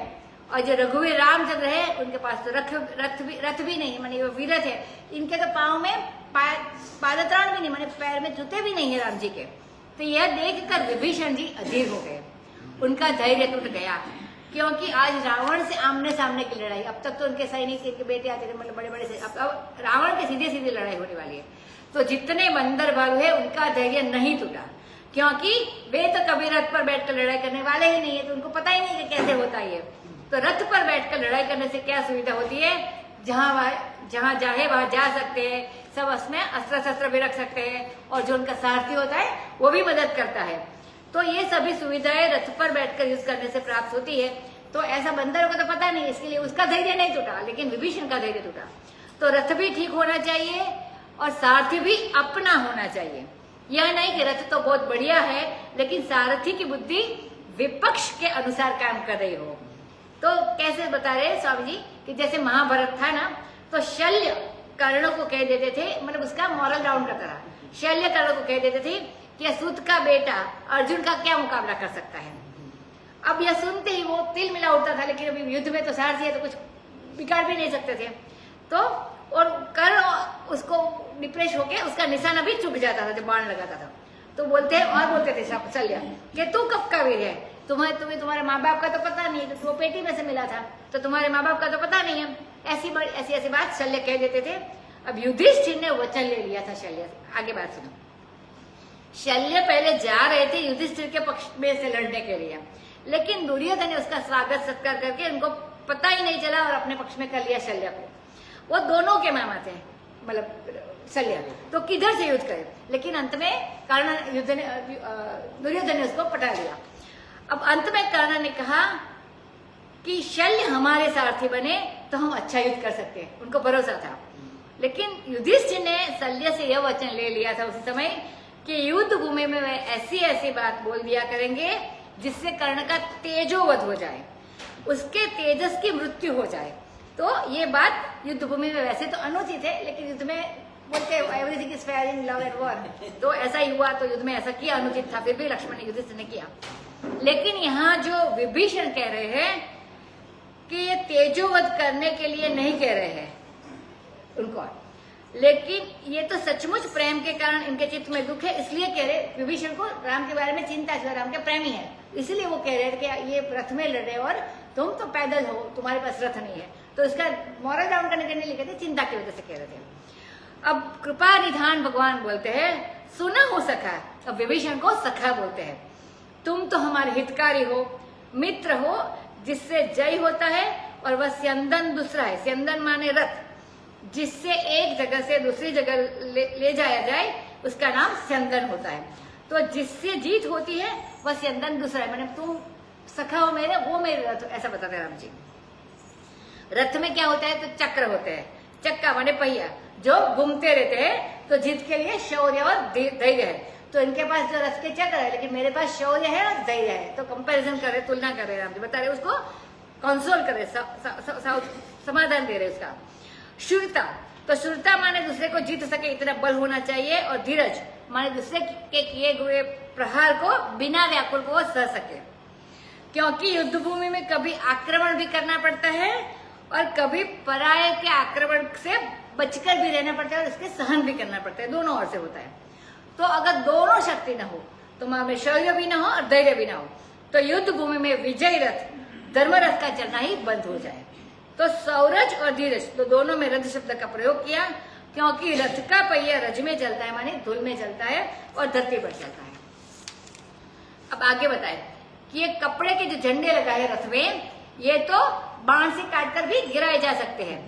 और जो रघुवीर रामचंद्र है उनके पास तो रथ भी नहीं, माने वो वीरथ है, इनके तो पाँव में पादत्राण भी नहीं, माने पैर में जूते भी नहीं है राम जी के। तो यह देखकर विभीषण जी अधीर हो गए, उनका धैर्य टूट गया, क्योंकि आज रावण से आमने सामने की लड़ाई, अब तक तो उनके सैनिक इनके बेटे आते थे, मतलब बड़े बड़े से, अब रावण की सीधी सीधी लड़ाई होने वाली है। तो जितने बंदर भालू है उनका धैर्य नहीं टूटा, क्योंकि वे तो कभी रथ पर बैठकर लड़ाई करने वाले ही नहीं है, तो उनको पता ही नहीं कि कैसे होता है। तो रथ पर बैठकर लड़ाई करने से क्या सुविधा होती है, जहां चाहे वहां जा सकते हैं, सब उसमें अस्त्र शस्त्र भी रख सकते हैं, और जो उनका सारथी होता है वो भी मदद करता है। तो ये सभी सुविधाएं रथ पर बैठकर यूज करने से प्राप्त होती है। तो ऐसा बंदर को तो पता नहीं, इसके लिए उसका धैर्य नहीं टूटा, लेकिन विभीषण का धैर्य टूटा। तो रथ भी ठीक होना चाहिए और सारथी भी अपना होना चाहिए। यह नहीं कि रथ तो बहुत बढ़िया है लेकिन सारथी की बुद्धि विपक्ष के अनुसार काम कर रही हो। तो कैसे बता रहे हैं स्वामी जी कि जैसे महाभारत था ना, तो शल्य कर्ण को कह देते थे, मतलब उसका मॉरल डाउन करता रहा। शल्य कर्ण को कह देते थे कि सूत का बेटा अर्जुन का क्या मुकाबला कर सकता है। अब यह सुनते ही वो तिल मिला उठता था, लेकिन अभी युद्ध में तो सारथी है तो कुछ बिगाड़ भी नहीं सकते थे। तो और कर्ण उसको डिप्रेस होके उसका निशाना भी चुक जाता था जब बाण लगाता था। तो बोलते थे शल्य कि तू कब का वीर है, तुम्हें तुम्हारे माँ बाप का तो पता नहीं, तो वो पेटी में से मिला था, तो तुम्हारे माँ बाप का तो पता नहीं है। ऐसी बात शल्य कह देते थे। अब युधिष्ठिर ने वचन ले लिया था शल्य। आगे बात सुनो। शल्य पहले जा रहे थे युधिष्ठिर के पक्ष में से लड़ने के लिए, लेकिन दुर्योधन ने उसका स्वागत सत्कार करके उनको पता ही नहीं चला और अपने पक्ष में कर लिया शल्य को। वो दोनों के मामा थे, मतलब शल्य, तो किधर से युद्ध करे, लेकिन अंत में दुर्योधन ने उसको पटा लिया। अब अंत में कर्ण ने कहा कि शल्य हमारे सारथी बने तो हम अच्छा युद्ध कर सकते हैं, उनको भरोसा था। लेकिन युधिष्ठिर ने शल्य से यह वचन ले लिया था उस समय कि युद्ध भूमि में वे ऐसी बात बोल दिया करेंगे जिससे कर्ण का तेजोवध हो जाए, उसके तेजस की मृत्यु हो जाए। तो ये बात युद्ध भूमि में वैसे तो अनुचित है, लेकिन युद्ध में बोलते everything is fair in love and war, तो ऐसा ही हुआ। तो युद्ध में ऐसा किया, अनुचित था, फिर भी लक्ष्मण युधिष्ठिर ने किया। लेकिन यहाँ जो विभीषण कह रहे हैं कि ये तेजोवध करने के लिए नहीं कह रहे हैं उनको, लेकिन ये तो सचमुच प्रेम के कारण इनके चित्त में दुख है, इसलिए कह रहे। विभीषण को राम के बारे में चिंता है, राम के प्रेमी है, इसलिए वो कह रहे हैं कि ये रथ में लड़ रहे और तुम तो पैदल हो, तुम्हारे पास रथ नहीं है। तो इसका मॉरल डाउन करने के लिए लिखे थे, चिंता की वजह से कह रहे थे। अब कृपा निधान भगवान बोलते हैं सुना हो सखा, अब विभीषण को सखा बोलते हैं। तुम तो हमारे हितकारी हो, मित्र हो, जिससे जय होता है, और वह स्यंदन दूसरा है। स्यंदन माने रथ, जिससे एक जगह से दूसरी जगह ले जाया जाए, उसका नाम स्यंदन होता है। तो जिससे जीत होती है वह स्यंदन दूसरा है, माने तुम सखा हो मेरे, वो मेरे रथ, ऐसा बताते हैं राम जी। रथ में क्या होता है, तो चक्र होते हैं, चक्का माने पहिया, जो घूमते रहते हैं। तो जीत के लिए शौर्य और धैर्य है। तो इनके पास जो रथ के चक्र है, लेकिन मेरे पास शौर्य है और धैर्य है। तो कंपैरिजन कर रहे, तुलना कर रहे राम जी, बता रहे उसको कंसोल कर रहे, समाधान दे रहे उसका। शूरता, तो शूरता माने दूसरे को जीत सके इतना बल होना चाहिए, और धीरज माने दूसरे के किए हुए प्रहार को बिना व्याकुल को सह सके, क्योंकि युद्ध भूमि में कभी आक्रमण भी करना पड़ता है और कभी पराये के आक्रमण से बचकर भी रहना पड़ता है और इसके सहन भी करना पड़ता है, दोनों ओर से होता है। तो अगर दोनों शक्ति न हो, तो में शौर्य भी ना हो और धैर्य भी ना हो, तो युद्ध भूमि में विजय रथ धर्म रथ का चलना ही बंद हो जाए। तो सौरज और धीरज, तो दोनों में रथ शब्द का प्रयोग किया, क्योंकि रथ का पहिया रज में चलता है, माने धूल में चलता है और धरती पर चलता है। अब आगे बताए कि ये कपड़े के जो झंडे लगाए रथ में, ये तो बाण से काटकर भी गिराए जा सकते हैं,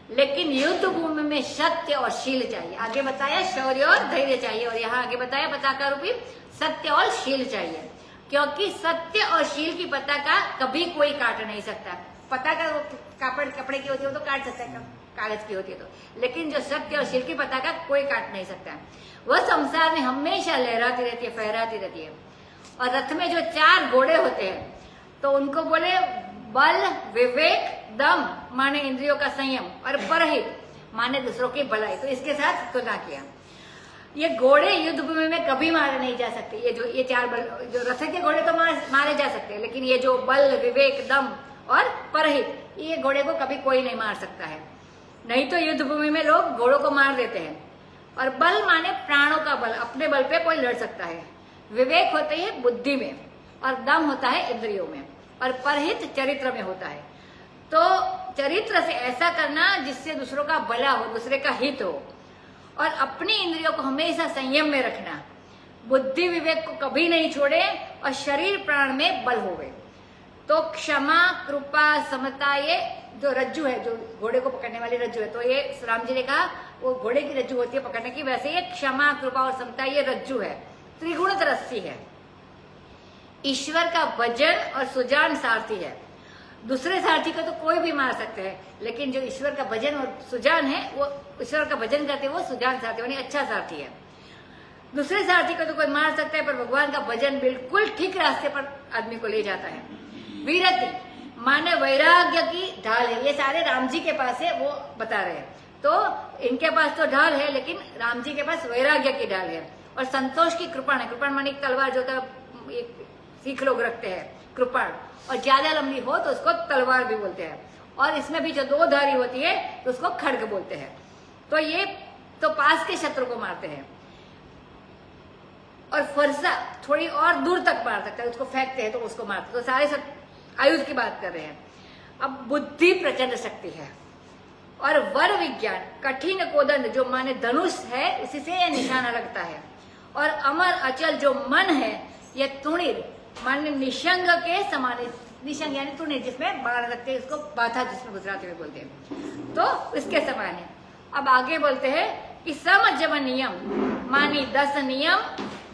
लेकिन युद्ध भूमि में सत्य और शील चाहिए। आगे बताया शौर्य और धैर्य चाहिए, और यहाँ आगे बताया पताका रूपी सत्य और शील चाहिए, क्योंकि सत्य और शील की पताका कभी कोई काट नहीं सकता। पताका कपड़े की होती है वो तो काट सकता है, कागज की होती है तो, लेकिन जो सत्य और शील की पताका कोई काट नहीं सकता। वह संसार में हमेशा लहराती रहती है, फहराती रहती है। और रथ में जो 4 घोड़े होते हैं, तो उनको बोले बल, विवेक, दम माने इंद्रियों का संयम, और परहित माने दूसरों की भलाई। तो इसके साथ तुलना किया। ये घोड़े युद्ध भूमि में कभी मारे नहीं जा सकते। ये 4 बल, जो रथ के घोड़े तो मारे जा सकते हैं, लेकिन ये जो बल, विवेक, दम और परहित, ये घोड़े को कभी कोई नहीं मार सकता है। नहीं तो युद्ध भूमि में लोग घोड़ों को मार देते हैं। और बल माने प्राणों का बल, अपने बल पे कोई लड़ सकता है। विवेक होते है बुद्धि में, और दम होता है इंद्रियों में, और परहित चरित्र में होता है। तो चरित्र से ऐसा करना जिससे दूसरों का भला हो, दूसरे का हित हो, और अपनी इंद्रियों को हमेशा संयम में रखना, बुद्धि विवेक को कभी नहीं छोड़े, और शरीर प्राण में बल होवे। तो क्षमा, कृपा, समता, ये जो रज्जु है, जो घोड़े को पकड़ने वाली रज्जु है, तो ये राम जी ने कहा वो घोड़े की रज्जु होती है पकड़ने की, वैसे ये क्षमा, कृपा और समता ये रज्जु है, त्रिगुणित रस्सी है। ईश्वर का भजन और सुजान सारथी है। दूसरे सारथी को तो कोई भी मार सकते हैं, लेकिन जो ईश्वर का भजन और सुजान है, वो ईश्वर का भजन करते हैं, वो सुजान सारथी यानी अच्छा सारथी है। दूसरे सारथी को तो कोई मार सकता है, पर भगवान का भजन बिल्कुल ठीक रास्ते पर आदमी को ले जाता है। वीरति माने वैराग्य की ढाल है। ये सारे राम जी के पास है, वो बता रहे हैं। तो इनके पास तो ढाल है, लेकिन राम जी के पास वैराग्य की ढाल है। और संतोष की कृपाण है। कृपाण माने तलवार जो सिख लोग रखते हैं, कृपाण, और ज्यादा लंबी हो तो उसको तलवार भी बोलते हैं। और इसमें भी जो दो धारी होती है तो उसको खड्ग बोलते हैं। तो ये तो पास के शत्रु को मारते हैं। और फरसा थोड़ी और दूर तक मार सकता है, उसको फेंकते हैं तो उसको मारते। तो सारे सब आयुध की बात कर रहे हैं। अब बुद्धि प्रचंड शक्ति है। और वर विज्ञान कठिन कोदंड जो माने धनुष है, उसी से यह निशाना लगता है। और अमर अचल जो मन है, यह तुणिर माने निशंग के समान। निशंग यानी तुणिर, जिसमें बाण रखते हैं, उसको बाथा जिसमें गुजराती में बोलते हैं, तो इसके समान है। अब आगे बोलते हैं कि सम जम नियम मानी 10 नियम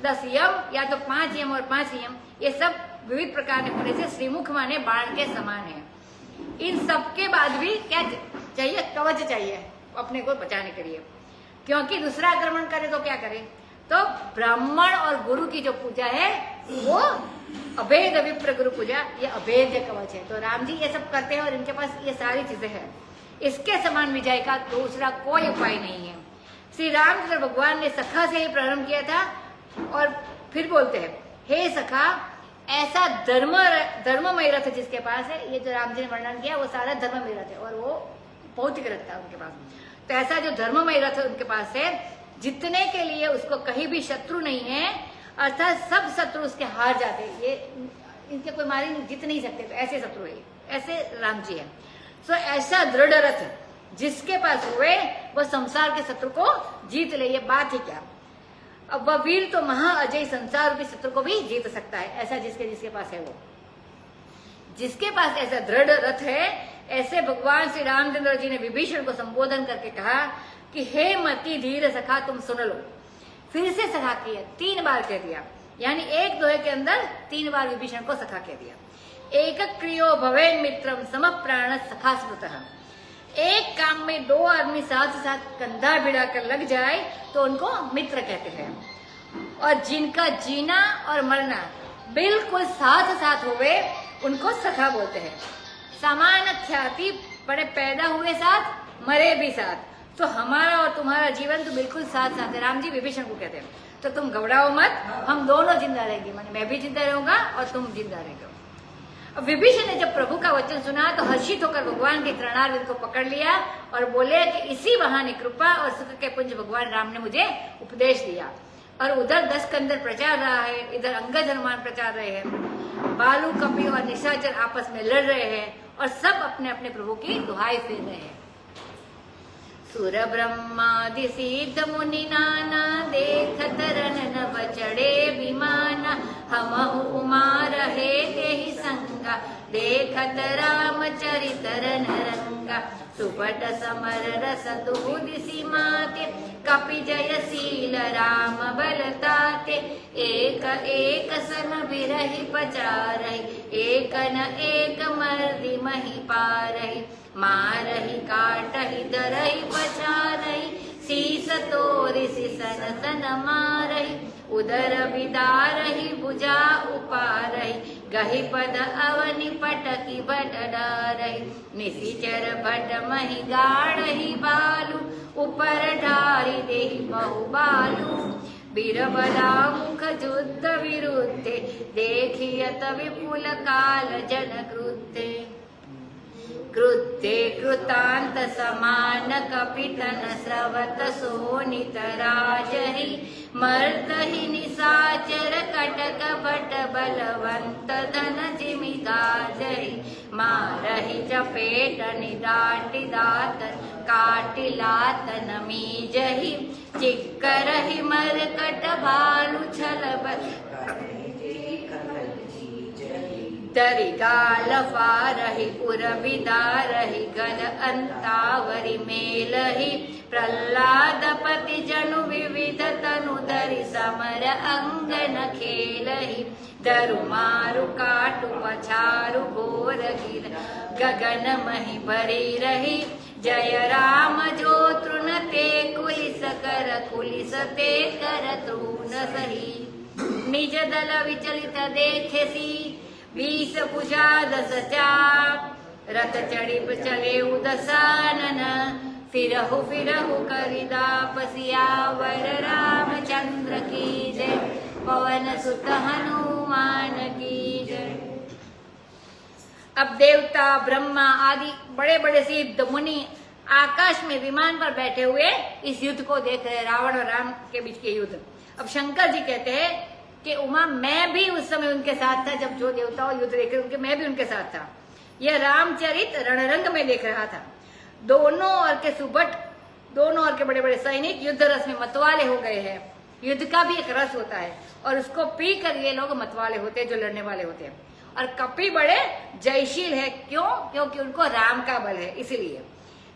10 यम, या तो 5 यम और 5 नियम, ये सब विविध प्रकार के होने से श्रीमुख माने बाण के समान है। इन सब के बाद भी क्या चाहिए? कवच चाहिए अपने को बचाने के लिए, क्योंकि दूसरा आक्रमण करे तो क्या करे? तो ब्राह्मण और गुरु की जो पूजा है वो अभेद विप्र गुरु पूजा, ये अभेद्य कवच है। तो राम जी ये सब करते हैं और इनके पास ये सारी चीजें हैं। इसके समान विजय का दूसरा कोई उपाय नहीं है। श्री रामचंद्र भगवान ने सखा से ही प्रारंभ किया था और फिर बोलते हैं, हे सखा, ऐसा धर्ममय रथ जिसके पास है, ये जो राम जी ने वर्णन किया वो सारा धर्ममय रथ है और वो भौतिक रथ था उनके पास। तो ऐसा जो धर्ममय रथ उनके पास है, जितने के लिए उसको कहीं भी शत्रु नहीं है, अर्थात सब शत्रु उसके हार जाते। ये इनके कोई मारे जीत नहीं सकते, तो ऐसे शत्रु है, ऐसे राम जी है। तो ऐसा दृढ़ रथ जिसके पास हुए वो संसार के शत्रु को जीत ले, ये बात ही क्या। अब वह वीर तो महा अजय संसार के शत्रु को भी जीत सकता है, ऐसा जिसके पास है वो। जिसके पास ऐसा दृढ़ रथ है, ऐसे भगवान श्री रामचंद्र जी ने विभीषण को संबोधन करके कहा कि हे मति धीर सखा, तुम सुन लो। फिर से सखा किया, 3 बार कह दिया, यानी एक दोहे के अंदर 3 बार विभीषण को सखा कह दिया। एक क्रियो भवेन मित्रम सम प्राण सखा स्मृतः। एक काम में 2 आदमी साथ साथ कंधा भिड़ाकर लग जाए तो उनको मित्र कहते हैं। और जिनका जीना और मरना बिल्कुल साथ साथ हुए उनको सखा बोलते हैं। समान ख्याति बड़े पैदा हुए साथ, मरे भी साथ। तो हमारा और तुम्हारा जीवन तो बिल्कुल साथ साथ है। राम जी विभीषण को कहते हैं, तो तुम घबराओ मत, हम दोनों जिंदा रहेंगे, माने मैं भी जिंदा रहूंगा और तुम जिंदा रहेंगे। अब विभीषण ने जब प्रभु का वचन सुना तो हर्षित होकर भगवान के चरणारविंद को पकड़ लिया और बोले कि इसी बहाने कृपा और सुख के पुंज भगवान राम ने मुझे उपदेश दिया। और उधर 10 कंदर प्रचार रहा है, इधर अंगद हनुमान प्रचार रहे हैं, बालू कपि और निशाचर आपस में लड़ रहे हैं और सब अपने अपने प्रभु की दुहाई फेर रहे हैं। सुर ब्रह्मादि सिद्ध मुनि नाना, देखत रन नभ चढ़े विमाना। हमहु उमा रहे तेहि संगा, देखत राम चरित रन रंगा। सुपट समर रस दूदिसी माते, कपि जयशील राम बलताते। एक एक सन बिरहि पचारहि, एक न एक मर्दि महि पारहि। मारहि काटहि दरहि पछारहि, शीस तोरि सन सन मारहि। उदर बिदारहि भुजा उपारहि, गहि पद अवनि पटकि बट डारहि। निशिचर भट महि गाढ़हि बालू, उपर ढारि देहि बहु बालू। बीरबला मुख युद्ध विरुद्धे, देखियत विपुल काल जन क्रुद्धे। क्रुद्धे कृतांत समान कपितन स्रवत सोनित राजहि। मर्दहि निशाचर कटक भट बलवंत धन जिमि गाजहि। मारहि चपेट निदाटि दातन, काटि लातन मीजहि। चिक्करहि मरकट भालु छल बल, धरि गाल फारहि उर बिदारहि गल अंतावरि मेलहि प्रह्लाद पति जनु विविध तनु धरि समर अंगन खेलहि धरु मारु काटु पछारु घोर गिर गगन महि भरी रही जय राम जो तृण ते कुलिस ते कर तृण सही निज दल विचलित देखेसी 20 भुजा 10 चाप रथ चढ़ी चले दसानन फिरहु करिदाप सियावर रामचंद्र की जय पवन सुत हनुमान की जय। अब देवता ब्रह्मा आदि बड़े बड़े सिद्ध मुनि आकाश में विमान पर बैठे हुए इस युद्ध को देख रहे, रावण और राम के बीच के युद्ध। अब शंकर जी कहते हैं कि उमा मैं भी उस समय उनके साथ था, जब जो देवताओं युद्ध देख रहे मैं भी उनके साथ था। यह रामचरित रणरंग में देख रहा था। दोनों ओर के सुबट, दोनों ओर के बड़े बड़े सैनिक युद्ध रस में मतवाले हो गए हैं। युद्ध का भी एक रस होता है और उसको पी कर ये लोग मतवाले होते हैं, जो लड़ने वाले होते हैं। और कपि बड़े जयशील है, क्यों? क्योंकि उनको राम का बल है, इसलिए।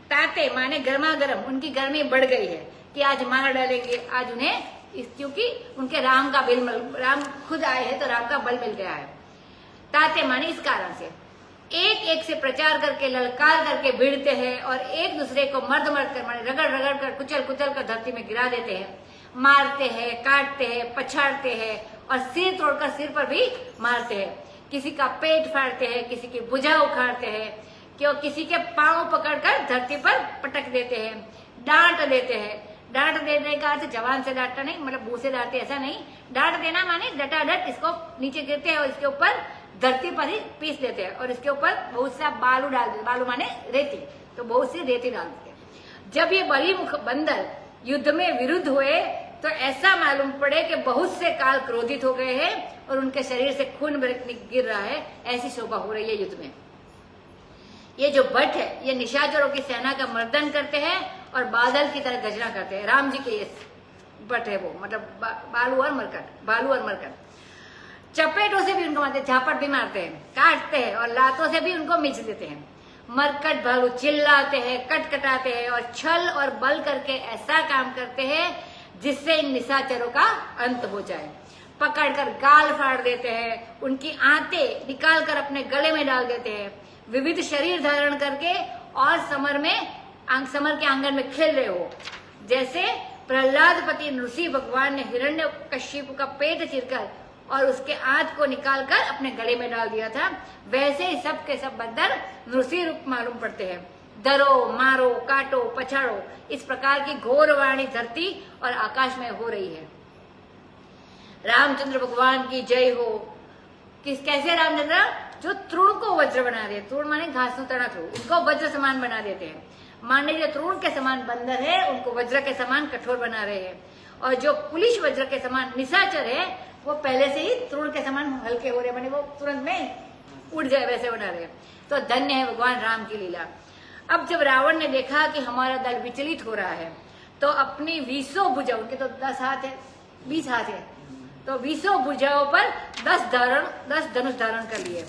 ताते माने गर्मा गर्म, उनकी गर्मी बढ़ गई है कि आज मार डालेंगे, आज उन्हें क्योंकि उनके राम का बल, राम खुद आए हैं तो राम का बल मिल गया है। ताते माने इस कारण से एक एक से प्रचार करके ललकार करके भिड़ते हैं और एक दूसरे को मर्द कर माने रगड़ रगड़ कर कुचल कुचल कर धरती में गिरा देते हैं, मारते हैं, काटते हैं, पछाड़ते हैं और सिर तोड़कर सिर पर भी मारते हैं। किसी का पेट फाड़ते हैं, किसी की भुजा उखाड़ते हैं, क्यों किसी के पांव पकड़कर धरती पर पटक देते हैं, डांट देते हैं। डांट देने का अर्थ जवान से डांटना नहीं, मतलब मुंह से डांटते ऐसा नहीं। डांट देना माने डटाडट इसको नीचे गिरते हैं और इसके ऊपर धरती पर ही पीस देते हैं और इसके ऊपर बहुत सा बालू डाल देते, बालू माने रेती, तो बहुत सी रेती डाल देते हैं। जब ये बलिमुख बंदर युद्ध में विरुद्ध हुए तो ऐसा मालूम पड़े कि बहुत से काल क्रोधित हो गए हैं और उनके शरीर से खून गिर रहा है, ऐसी शोभा हो रही है युद्ध में। ये जो भट्ट है ये निशाचरों की सेना का मर्दन करते हैं और बादल की तरह गर्जना करते हैं। राम जी के ये भट्ट है वो, मतलब बालू और मरकट चपेटों से भी उनको मारते हैं, झापट भी मारते हैं, काटते हैं और लातों से भी उनको मिच देते हैं। मरकट भालू चिल्लाते हैं, कटकटाते हैं और छल और बल करके ऐसा काम करते हैं जिससे इन निशाचरों का अंत हो जाए। पकड़कर गाल फाड़ देते हैं, उनकी आंतें निकाल कर अपने गले में डाल देते हैं, विविध शरीर धारण करके और समर के आंगन में खेल रहे हो। जैसे प्रह्लादपति नृसिंह भगवान ने हिरण्यकशिपु का पेट चीरकर और उसके आंत को निकालकर अपने गले में डाल दिया था, वैसे ही सब के सब बंदर नृसिंह रूप मालूम पड़ते हैं। डरो, मारो, काटो, पछाड़ो, इस प्रकार की घोर वाणी धरती और आकाश में हो रही है। रामचंद्र भगवान की जय हो। कैसे रामचंद्र? जो तृण को वज्र बना दे, तृण माने घास तना तृण, उनको वज्र समान बना देते हैं। माने जो तृण के समान बंदर है उनको वज्र के समान कठोर बना रहे हैं, और जो पुलिस वज्र के समान निशाचर है वो पहले से ही तृण के समान हल्के हो रहे, माने वो तुरंत में उड़ जाए वैसे बना रहे। तो धन्य है भगवान राम की लीला। अब जब रावण ने देखा कि हमारा दल विचलित हो रहा है तो अपनी 20 भुजा, उनके तो 10 हाथ है, 20 हाथ है, तो 20 भुजाओं पर 10 धनुष धारण कर लिए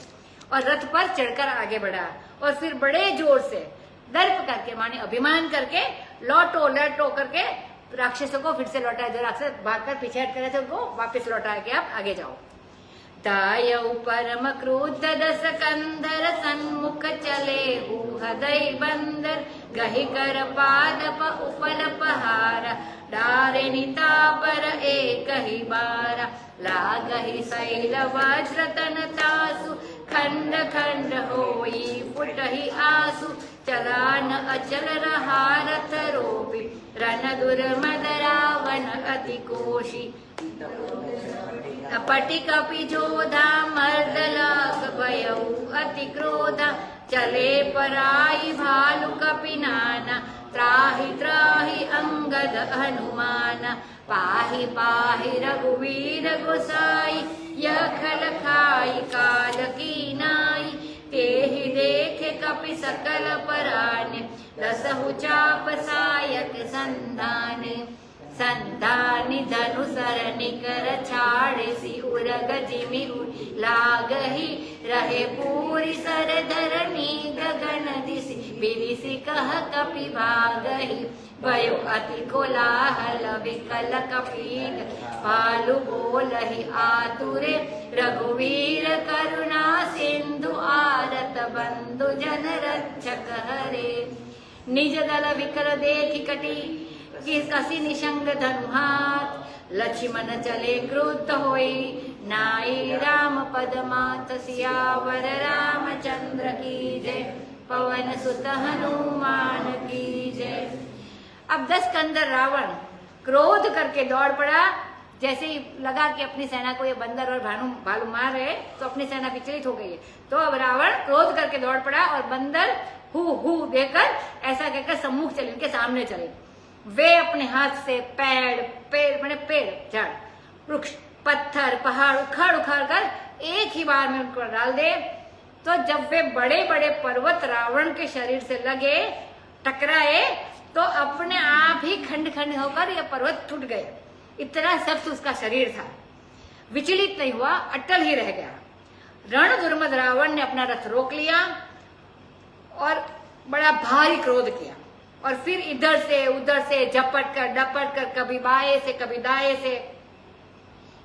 और रथ पर चढ़कर आगे बढ़ा और फिर बड़े जोर से दर्प करके माने अभिमान करके लौटो करके राक्षसों को फिर से लौटाया। जो राक्षस भागकर पीछे हट करे थे उनको वापस लौटाया कि आप आगे जाओ। दायौ परम क्रोध दस कंधर सन्मुख चले हृदय बंदर गहि कर पादप उपल पहारा डारिणिता पर एक ही बारा लागहि शैल वज्र तन तासु खंड खंड होई फुटहि आसु चलान अचल रहा रथ रोपी रण दुर्मद रावण अति कोशी पटि कपि जोधा मर्द लाग भयउ अति क्रोधा चले पराई भालु कपि नाना त्राहि त्राहि अंगद हनुमान पाहि पाहि रघुवीर गोसाई यह खल खाई काल की नाई तेहि देखे कपि सकल पराने रसहु चाप सायक संधाने संधानि धनु सरनि कर छाड़े सिउर उरग जिमि लागहि रहे पूरी सर धरनी गगन दिशि बिरिसि कह कपि भागहि भयो अति कोलाहल विकल कपीन पालु बोलहि आतुरे रघुवीर करुणा सिंधु आरत बंधु जन रक्षक हरे निज दल विकल देखि कटी कसी निशंग धनुहात लक्ष्मण चले क्रुद्ध होई नाई राम पद मात सियावर रामचंद्र की जय पवन सुत हनुमान की जय। अब 10 कंदर रावण क्रोध करके दौड़ पड़ा। जैसे ही लगा कि अपनी सेना को ये बंदर और भालू मार रहे तो अपनी सेना विचलित हो गई है, तो अब रावण क्रोध करके दौड़ पड़ा और बंदर हु देकर ऐसा कहकर सम्मुख चले, उनके सामने चले। वे अपने हाथ से पेड़ झाड़ वृक्ष पत्थर पहाड़ उखाड़ कर एक ही बार में उनको डाल दे। तो जब वे बड़े बड़े पर्वत रावण के शरीर से लगे टकराए तो अपने आप ही खंड खंड होकर ये पर्वत टूट गए। इतना सख्त उसका शरीर था, विचलित नहीं हुआ, अटल ही रह गया। रण दुर्मद रावण ने अपना रथ रोक लिया और बड़ा भारी क्रोध किया और फिर इधर से उधर से झपट कर कभी बाएं से कभी दाएं से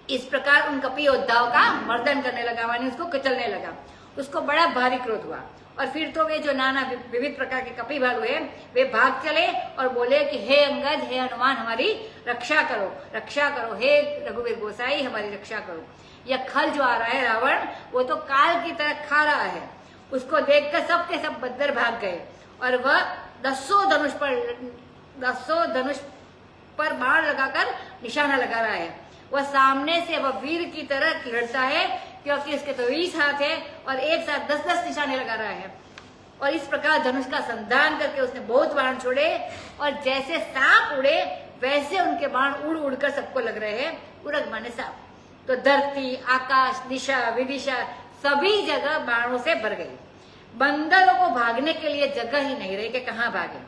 इस प्रकार उन कपि योद्धाओं का मर्दन करने लगा, माने उसको कुचलने लगा। उसको बड़ा भारी क्रोध हुआ और फिर तो वे जो नाना विविध प्रकार के कपि भालू है वे भाग चले और बोले कि हे अंगद, हे हनुमान, हमारी रक्षा करो, हे रघुवीर गोसाई हमारी रक्षा करो। यह खल जो आ रहा है रावण, वो तो काल की तरह खा रहा है। उसको देखकर सब के सब बंदर भाग गए और वह 10 धनुष पर बाण लगाकर निशाना लगा रहा है। वह सामने से वह वीर की तरह लड़ता है क्योंकि उसके तो 20 हाथ है और एक साथ 10-10 निशाने लगा रहा है। और इस प्रकार धनुष का संधान करके उसने बहुत बाण छोड़े और जैसे सांप उड़े वैसे उनके बाण उड़ कर सबको लग रहे हैं। उड़ग माने सांप, तो धरती आकाश दिशा विदिशा सभी जगह बाणों से भर गई। बंदरों को भागने के लिए जगह ही नहीं रही कि कहाँ भागे।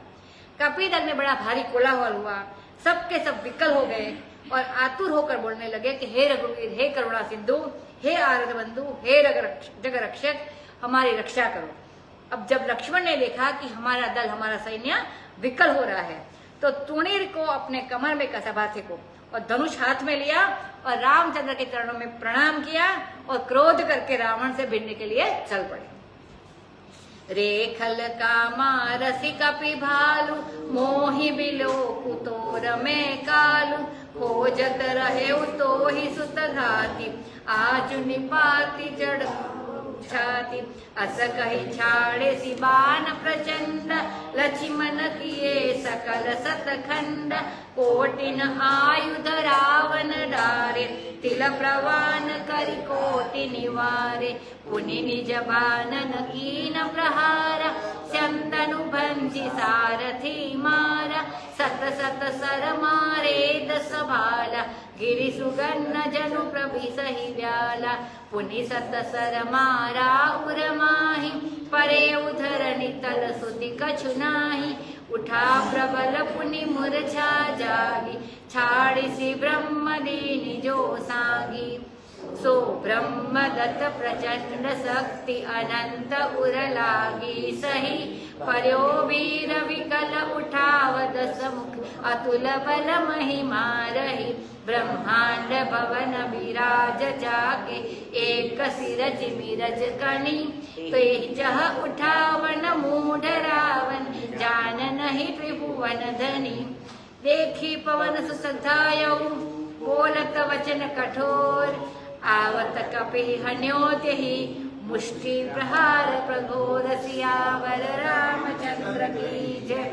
कपिदल में बड़ा भारी कोलाहल हुआ, सबके सब विकल हो गए और आतुर होकर बोलने लगे कि हे रघुवीर, हे करुणा सिंधु, हे आरत बंधु, हे जग रक्षक, हमारी रक्षा करो। अब जब लक्ष्मण ने देखा कि हमारा दल, हमारा सैन्य विकल हो रहा है तो तुणीर को अपने कमर में कसा हाथी को और धनुष हाथ में लिया और रामचंद्र के चरणों में प्रणाम किया और क्रोध करके रावण से भिड़ने के लिए चल पड़े। रेखल कामा रसि कपि भालु मोहि बिलो कुतोर में कालू खोजत रहे तो ही सुत घाती आज निपाति जड़ छाती अस कही छाड़े सिबान प्रचंड लक्ष्मण किए सकल सतखंड कोटिन आयुध रावण डारे तिल प्रवान करि कोटि निवारे पुनि निज बानन कीन प्रहारा स्यंतनु भंजि सारथी मारा सत सत सर मारे 10 भाला गिरि सुगन्न जनु प्रभिसहि व्याला पुनि सत सर मारा उर माहि परे उधरनि तल सुति कछु नाही उठा प्रबल पुनि मूर्छा जागी छाड़िसि ब्रह्म दीनि जो सांगी सो ब्रह्मदत्त प्रचंड शक्ति अनंत उर लागी सही पर्यो वीर विकल उठाव 10 मुख अतुल बल महिमा रही ब्रह्मांड भवन विराज जाके एक सिरज मिरज कनी तेजह उठावन मूढ़ रावण जान नहीं त्रिभुवन धनी देखी पवन सुसधायौ बोलत वचन कठोर आवत कपि हन्योत्यहि मुष्टि प्रहार प्रघोर सियावर रामचंद्र की जय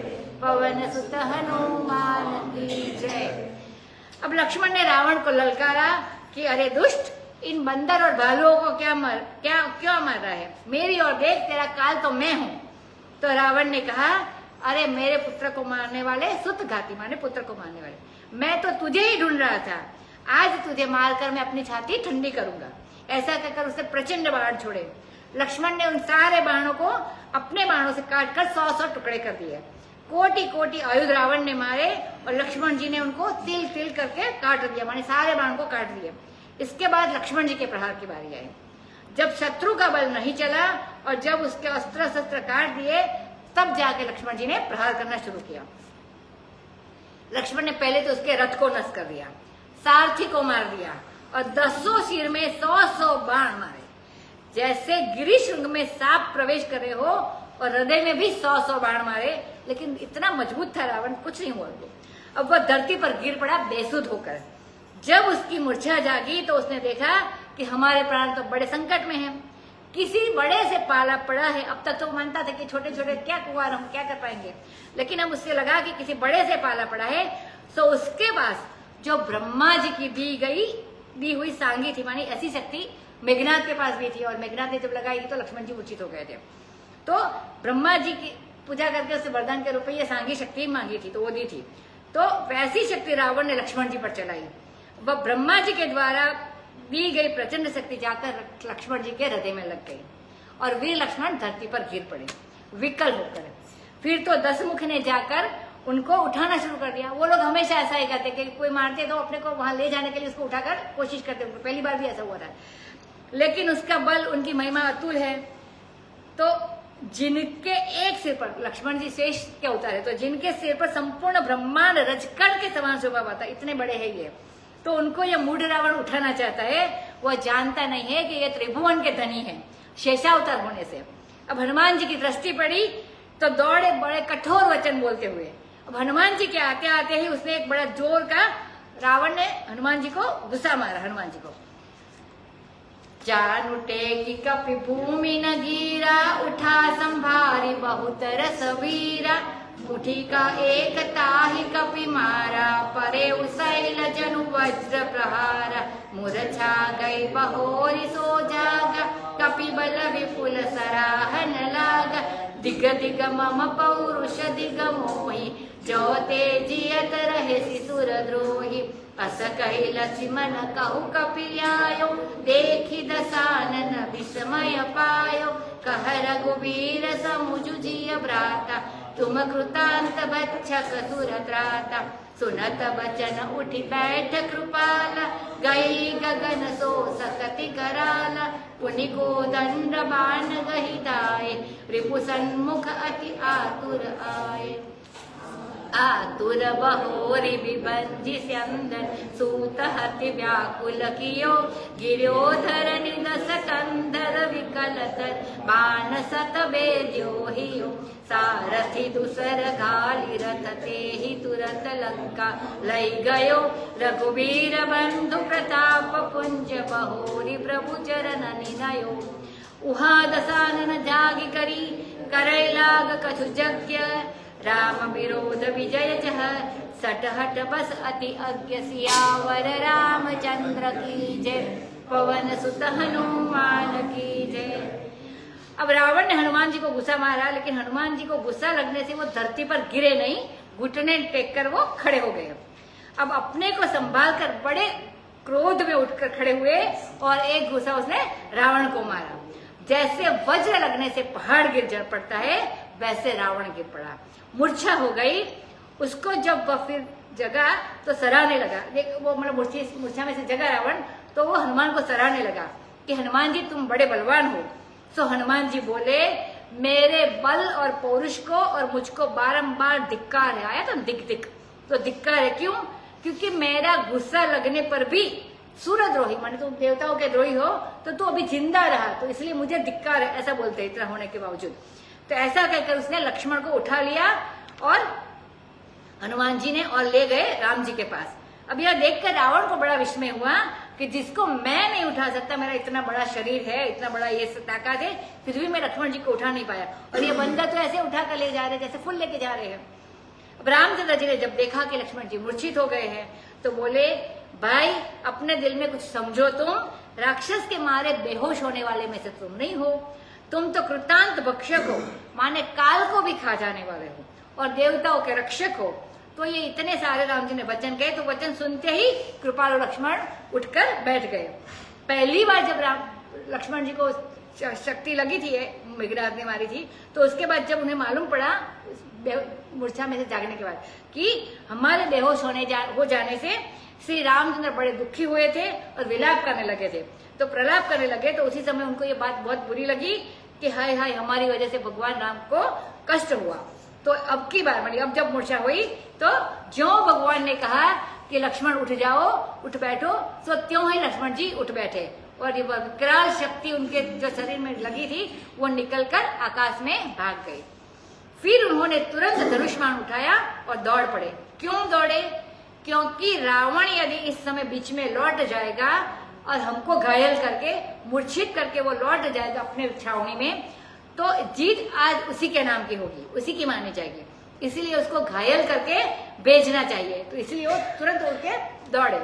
पवन सुत हनुमान की जय। अब लक्ष्मण ने रावण को ललकारा कि अरे दुष्ट, इन बंदर और भालुओं को क्यों मार रहा है? मेरी ओर देख, तेरा काल तो मैं हूँ। तो रावण ने कहा, अरे मेरे पुत्र को मारने वाले, सुत घाती माने पुत्र को मारने वाले, मैं तो तुझे ही ढूंढ रहा था। आज तुझे मारकर मैं अपनी छाती ठंडी करूंगा। ऐसा कहकर उसने प्रचंड बाण छोड़े। लक्ष्मण ने उन सारे बाणों को अपने बाणों से काटकर 100 टुकड़े कर दिए। कोटि कोटि आयुध रावण ने मारे और लक्ष्मण जी ने उनको तिल तिल करके काट दिया, माने सारे बाण को काट दिए। इसके बाद लक्ष्मण जी के प्रहार की बारी आई। जब शत्रु का बल नहीं चला और जब उसके अस्त्र शस्त्र काट दिए, तब जाके लक्ष्मण जी ने प्रहार करना शुरू किया। लक्ष्मण ने पहले तो उसके रथ को नष्ट कर दिया, सारथी को मार दिया और 10 सिर में 100 बाण मारे। जैसे गिरिशृंग में सांप प्रवेश कर रहे हो और हृदय में भी 100 बाण मारे, लेकिन इतना मजबूत था रावण, कुछ नहीं हुआ उसको। अब वह धरती पर गिर पड़ा बेसुध होकर। जब उसकी मूर्छा जागी तो उसने देखा कि हमारे प्राण तो बड़े संकट में हैं, किसी बड़े से पाला पड़ा है। अब तक तो मानता था कि छोटे छोटे क्या कुंवार हम क्या कर पाएंगे, लेकिन अब उससे लगा कि किसी बड़े से पाला पड़ा है। तो उसके पास जो ब्रह्मा जी की दी हुई सांगी थी, मानी ऐसी शक्ति मेघनाथ के पास भी थी, और मेघनाथ ने जब लगाई तो लक्ष्मण जी मूर्छित हो गए थे। तो ब्रह्मा जी की पूजा करके उससे वरदान के रूप में ये सांगी शक्ति मांगी थी, तो वो दी थी। तो वैसी शक्ति रावण ने लक्ष्मण जी पर चलाई। वह ब्रह्मा जी के द्वारा दी गई प्रचंड शक्ति जाकर लक्ष्मण जी के हृदय में लग गई और वीर लक्ष्मण धरती पर गिर पड़े विकल होकर। फिर तो 10 मुख ने जाकर उनको उठाना शुरू कर दिया। वो लोग हमेशा ऐसा ही करते कि कोई मारते तो अपने को वहां ले जाने के लिए उसको उठाकर कोशिश करते। पहली बार भी ऐसा हुआ था, लेकिन उसका बल, उनकी महिमा अतुल है। तो जिनके एक सिर पर, लक्ष्मण जी शेष के अवतार है, तो जिनके सिर पर संपूर्ण ब्रह्मांड रजकण के समान शोभा पाता, इतने बड़े हैं ये, तो उनको यह मूढ़ रावण उठाना चाहता है। वह जानता नहीं है कि ये त्रिभुवन के धनी है शेषावतार होने से। अब हनुमान जी की दृष्टि पड़ी तो दौड़े बड़े कठोर वचन बोलते हुए। अब हनुमान जी के आते आते ही उसने एक बड़ा जोर का, रावण ने हनुमान जी को गुस्सा मारा। हनुमान जी को जान उठेगी कपि भूमि न गिरा, उठा संभारी बहुत रस वीरा, मुठी का एक ताहि कपि मारा, परे उसैल जनु वज्र प्रहारा, मूर्छा गई बहोरी सो जागा, कपि बल विपुल सराहन लागा, दिग दिग मम पौरुष दिग मोहि, जो तेजियत रहे सिसुर द्रोही, अस कहि लक्ष्मण कहु कपि आयो, देखि दसानन विस्मय पायो, कह रघुवीर समुझु जिय भ्राता, तुम कृतांत बच्छक सुरत्राता, सुनत बचन उठि बैठ कृपाला, गई गगन सो सकति कराला, पुनि को दंड बाण गहि दाए, रिपु सन्मुख अति आतुर आए, आतुर बहोरी विभंजि स्यंदन, सूत हति व्याकुल कियो, गिर्योधर निदस कंधर विकल तर, बाण सत बेद्यो हियो, सारथि दुसर घाली रथ तेहि तुरत लंका लई गयो, रघुवीर बंधु प्रताप पुंज बहोरी प्रभु चरण निनयो, उहा दसानन जागी करी करई लाग कछु यज्ञ, राम विरोध विजय जह, सटहट बस अति अज्ञ, सियावर रामचंद्र की जय, पवन सुत हनुमान की जय। अब रावण ने हनुमान जी को गुस्सा मारा, लेकिन हनुमान जी को गुस्सा लगने से वो धरती पर गिरे नहीं, घुटने टेक कर वो खड़े हो गए। अब अपने को संभाल कर बड़े क्रोध में उठकर खड़े हुए और एक घुसा उसने रावण को मारा। जैसे वज्र लगने से पहाड़ गिर पड़ता है, वैसे रावण गिर पड़ा, मूर्छा हो गई। उसको जब वह फिर जगा तो सराहने लगा, वो मतलब मूर्छा में से जगा रावण, तो वो हनुमान को सराहने लगा कि हनुमान जी तुम बड़े बलवान हो। सो हनुमान जी बोले, मेरे बल और पौरुष को और मुझको बारंबार धिक्कार है। आया तो दिक तो धिक्कार है, क्यों? क्योंकि मेरा गुस्सा लगने पर भी सूरद्रोही, माने तुम देवताओं के द्रोही हो, तो तू अभी जिंदा रहा, तो इसलिए मुझे धिक्कार है, ऐसा बोलते इतना होने के बावजूद। तो ऐसा कहकर उसने लक्ष्मण को उठा लिया और हनुमान जी ने और ले गए राम जी के पास। अब यह देखकर रावण को बड़ा विस्मय हुआ कि जिसको मैं नहीं उठा सकता, मेरा इतना बड़ा शरीर है, इतना बड़ा ये ताकत है, फिर भी मैं लक्ष्मण जी को उठा नहीं पाया, और ये बंदा तो ऐसे उठा कर ले जा रहे जैसे फूल लेके जा रहे हैं। अब रामचंद्र जी ने जब देखा कि लक्ष्मण जी मूर्छित हो गए हैं, तो बोले, भाई अपने दिल में कुछ समझो, तुम राक्षस के मारे बेहोश होने वाले में से तुम नहीं हो, तुम तो कृतांत भक्षक हो, माने काल को भी खा जाने वाले हो और देवताओं के रक्षक हो। तो ये इतने सारे राम जी ने वचन कहे, तो वचन सुनते ही कृपालु लक्ष्मण उठकर बैठ गए। पहली बार जब लक्ष्मण जी को शक्ति लगी थी, मेघनाथ ने मारी थी, तो उसके बाद जब उन्हें मालूम पड़ा मूर्छा में से जागने के बाद कि हमारे बेहोश हो जाने से श्री रामचंद्र बड़े दुखी हुए थे और विलाप करने लगे थे। तो प्रलाप करने लगे तो उसी समय उनको ये बात बहुत बुरी लगी कि हाय हाय हमारी वजह से भगवान राम को कष्ट हुआ। तो अब की बार मतलब अब जब मूर्छा हुई तो ज्यों भगवान ने कहा कि लक्ष्मण उठ जाओ, उठ बैठो, तो त्यों ही लक्ष्मण जी उठ बैठे और ये विकराल शक्ति उनके जो शरीर में लगी थी वो निकलकर आकाश में भाग गई। फिर उन्होंने तुरंत धनुष्मान उठाया और दौड़ पड़े। क्यों दौड़े? क्योंकि रावण यदि इस समय बीच में लौट जाएगा और हमको घायल करके मूर्छित करके वो लौट जाएगा अपने छावनी में, तो जीत आज उसी के नाम की होगी, उसी की मानी जाएगी। इसीलिए उसको घायल करके बेचना चाहिए। तो इसलिए वो तुरंत उठ के दौड़े।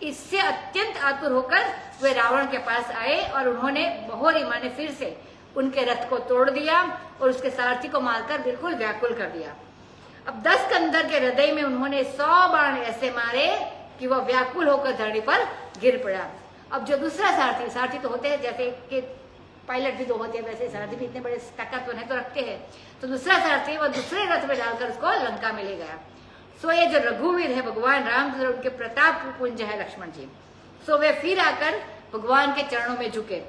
इससे अत्यंत आतुर होकर वे रावण के पास आए और उन्होंने बहोरी माने फिर से उनके रथ को तोड़ दिया और उसके सारथी को मारकर बिल्कुल व्याकुल कर दिया। अब 10 कंधर के हृदय में उन्होंने 100 बाण ऐसे मारे कि वह व्याकुल होकर धरती पर गिर पड़ा। अब जो दूसरा सारथी तो होते हैं जैसे कि पायलट भी 2 होते हैं, वैसे सारथी भी इतने बड़े ताकतवर है तो रखते हैं। तो दूसरा सारथी वो दूसरे रथ में डालकर उसको लंका में ले गया। सो ये जो रघुवीर है भगवान रामचंद्र, उनके प्रताप पुंज है लक्ष्मण जी। सो वे फिर आकर भगवान के चरणों में झुके,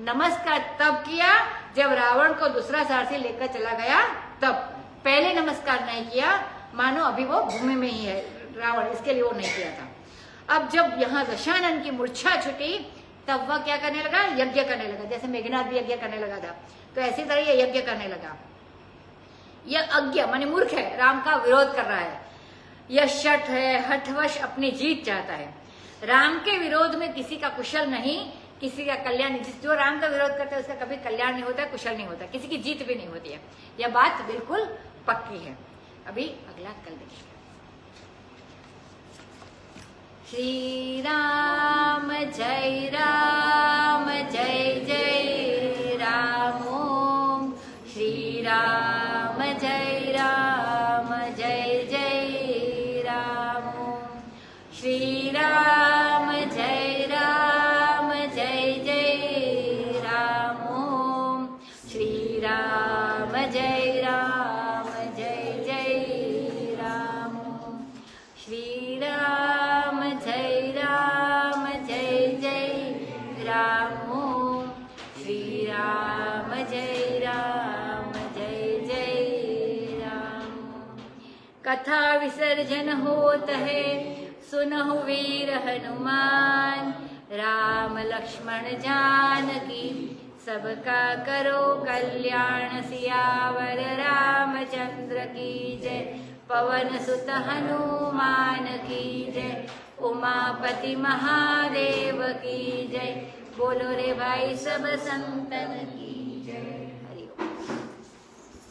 नमस्कार तब किया जब रावण को दूसरा सारथी लेकर चला गया तब। पहले नमस्कार नहीं किया, मानो अभी वो भूमि में ही है रावण, इसके लिए वो नहीं किया था। अब जब यहाँ दशानन की मूर्छा छुटी तब वह क्या करने लगा? यज्ञ करने लगा। जैसे मेघनाथ भी यज्ञ करने लगा था, तो ऐसी तरह ये यज्ञ करने लगा। यह अज्ञ माने मूर्ख है, राम का विरोध कर रहा है। यह शठ है, हठवश अपनी जीत चाहता है। राम के विरोध में किसी का कुशल नहीं, किसी का कल्याण नहीं। जो राम का विरोध करता है उसका कभी कल्याण नहीं होता, कुशल नहीं होता, किसी की जीत भी नहीं होती है। यह बात बिल्कुल पक्की है। अभी अगला कल देखिए। श्री राम जय जय राम, ओम श्री राम जय जय राम, श्री राम जय जय राम, श्री राम जय जय राम, श्री राम जय जय राम, श्री राम जय राम। कथा विसर्जन होत है, सुनहु वीर हनुमान, राम लक्ष्मण जानकी सबका करो कल्याण, सियावर रामचंद्र की जय, पवन सुत हनुमान की जय, उमापति महादेव की जय। बोलो रे भाई सब संतन की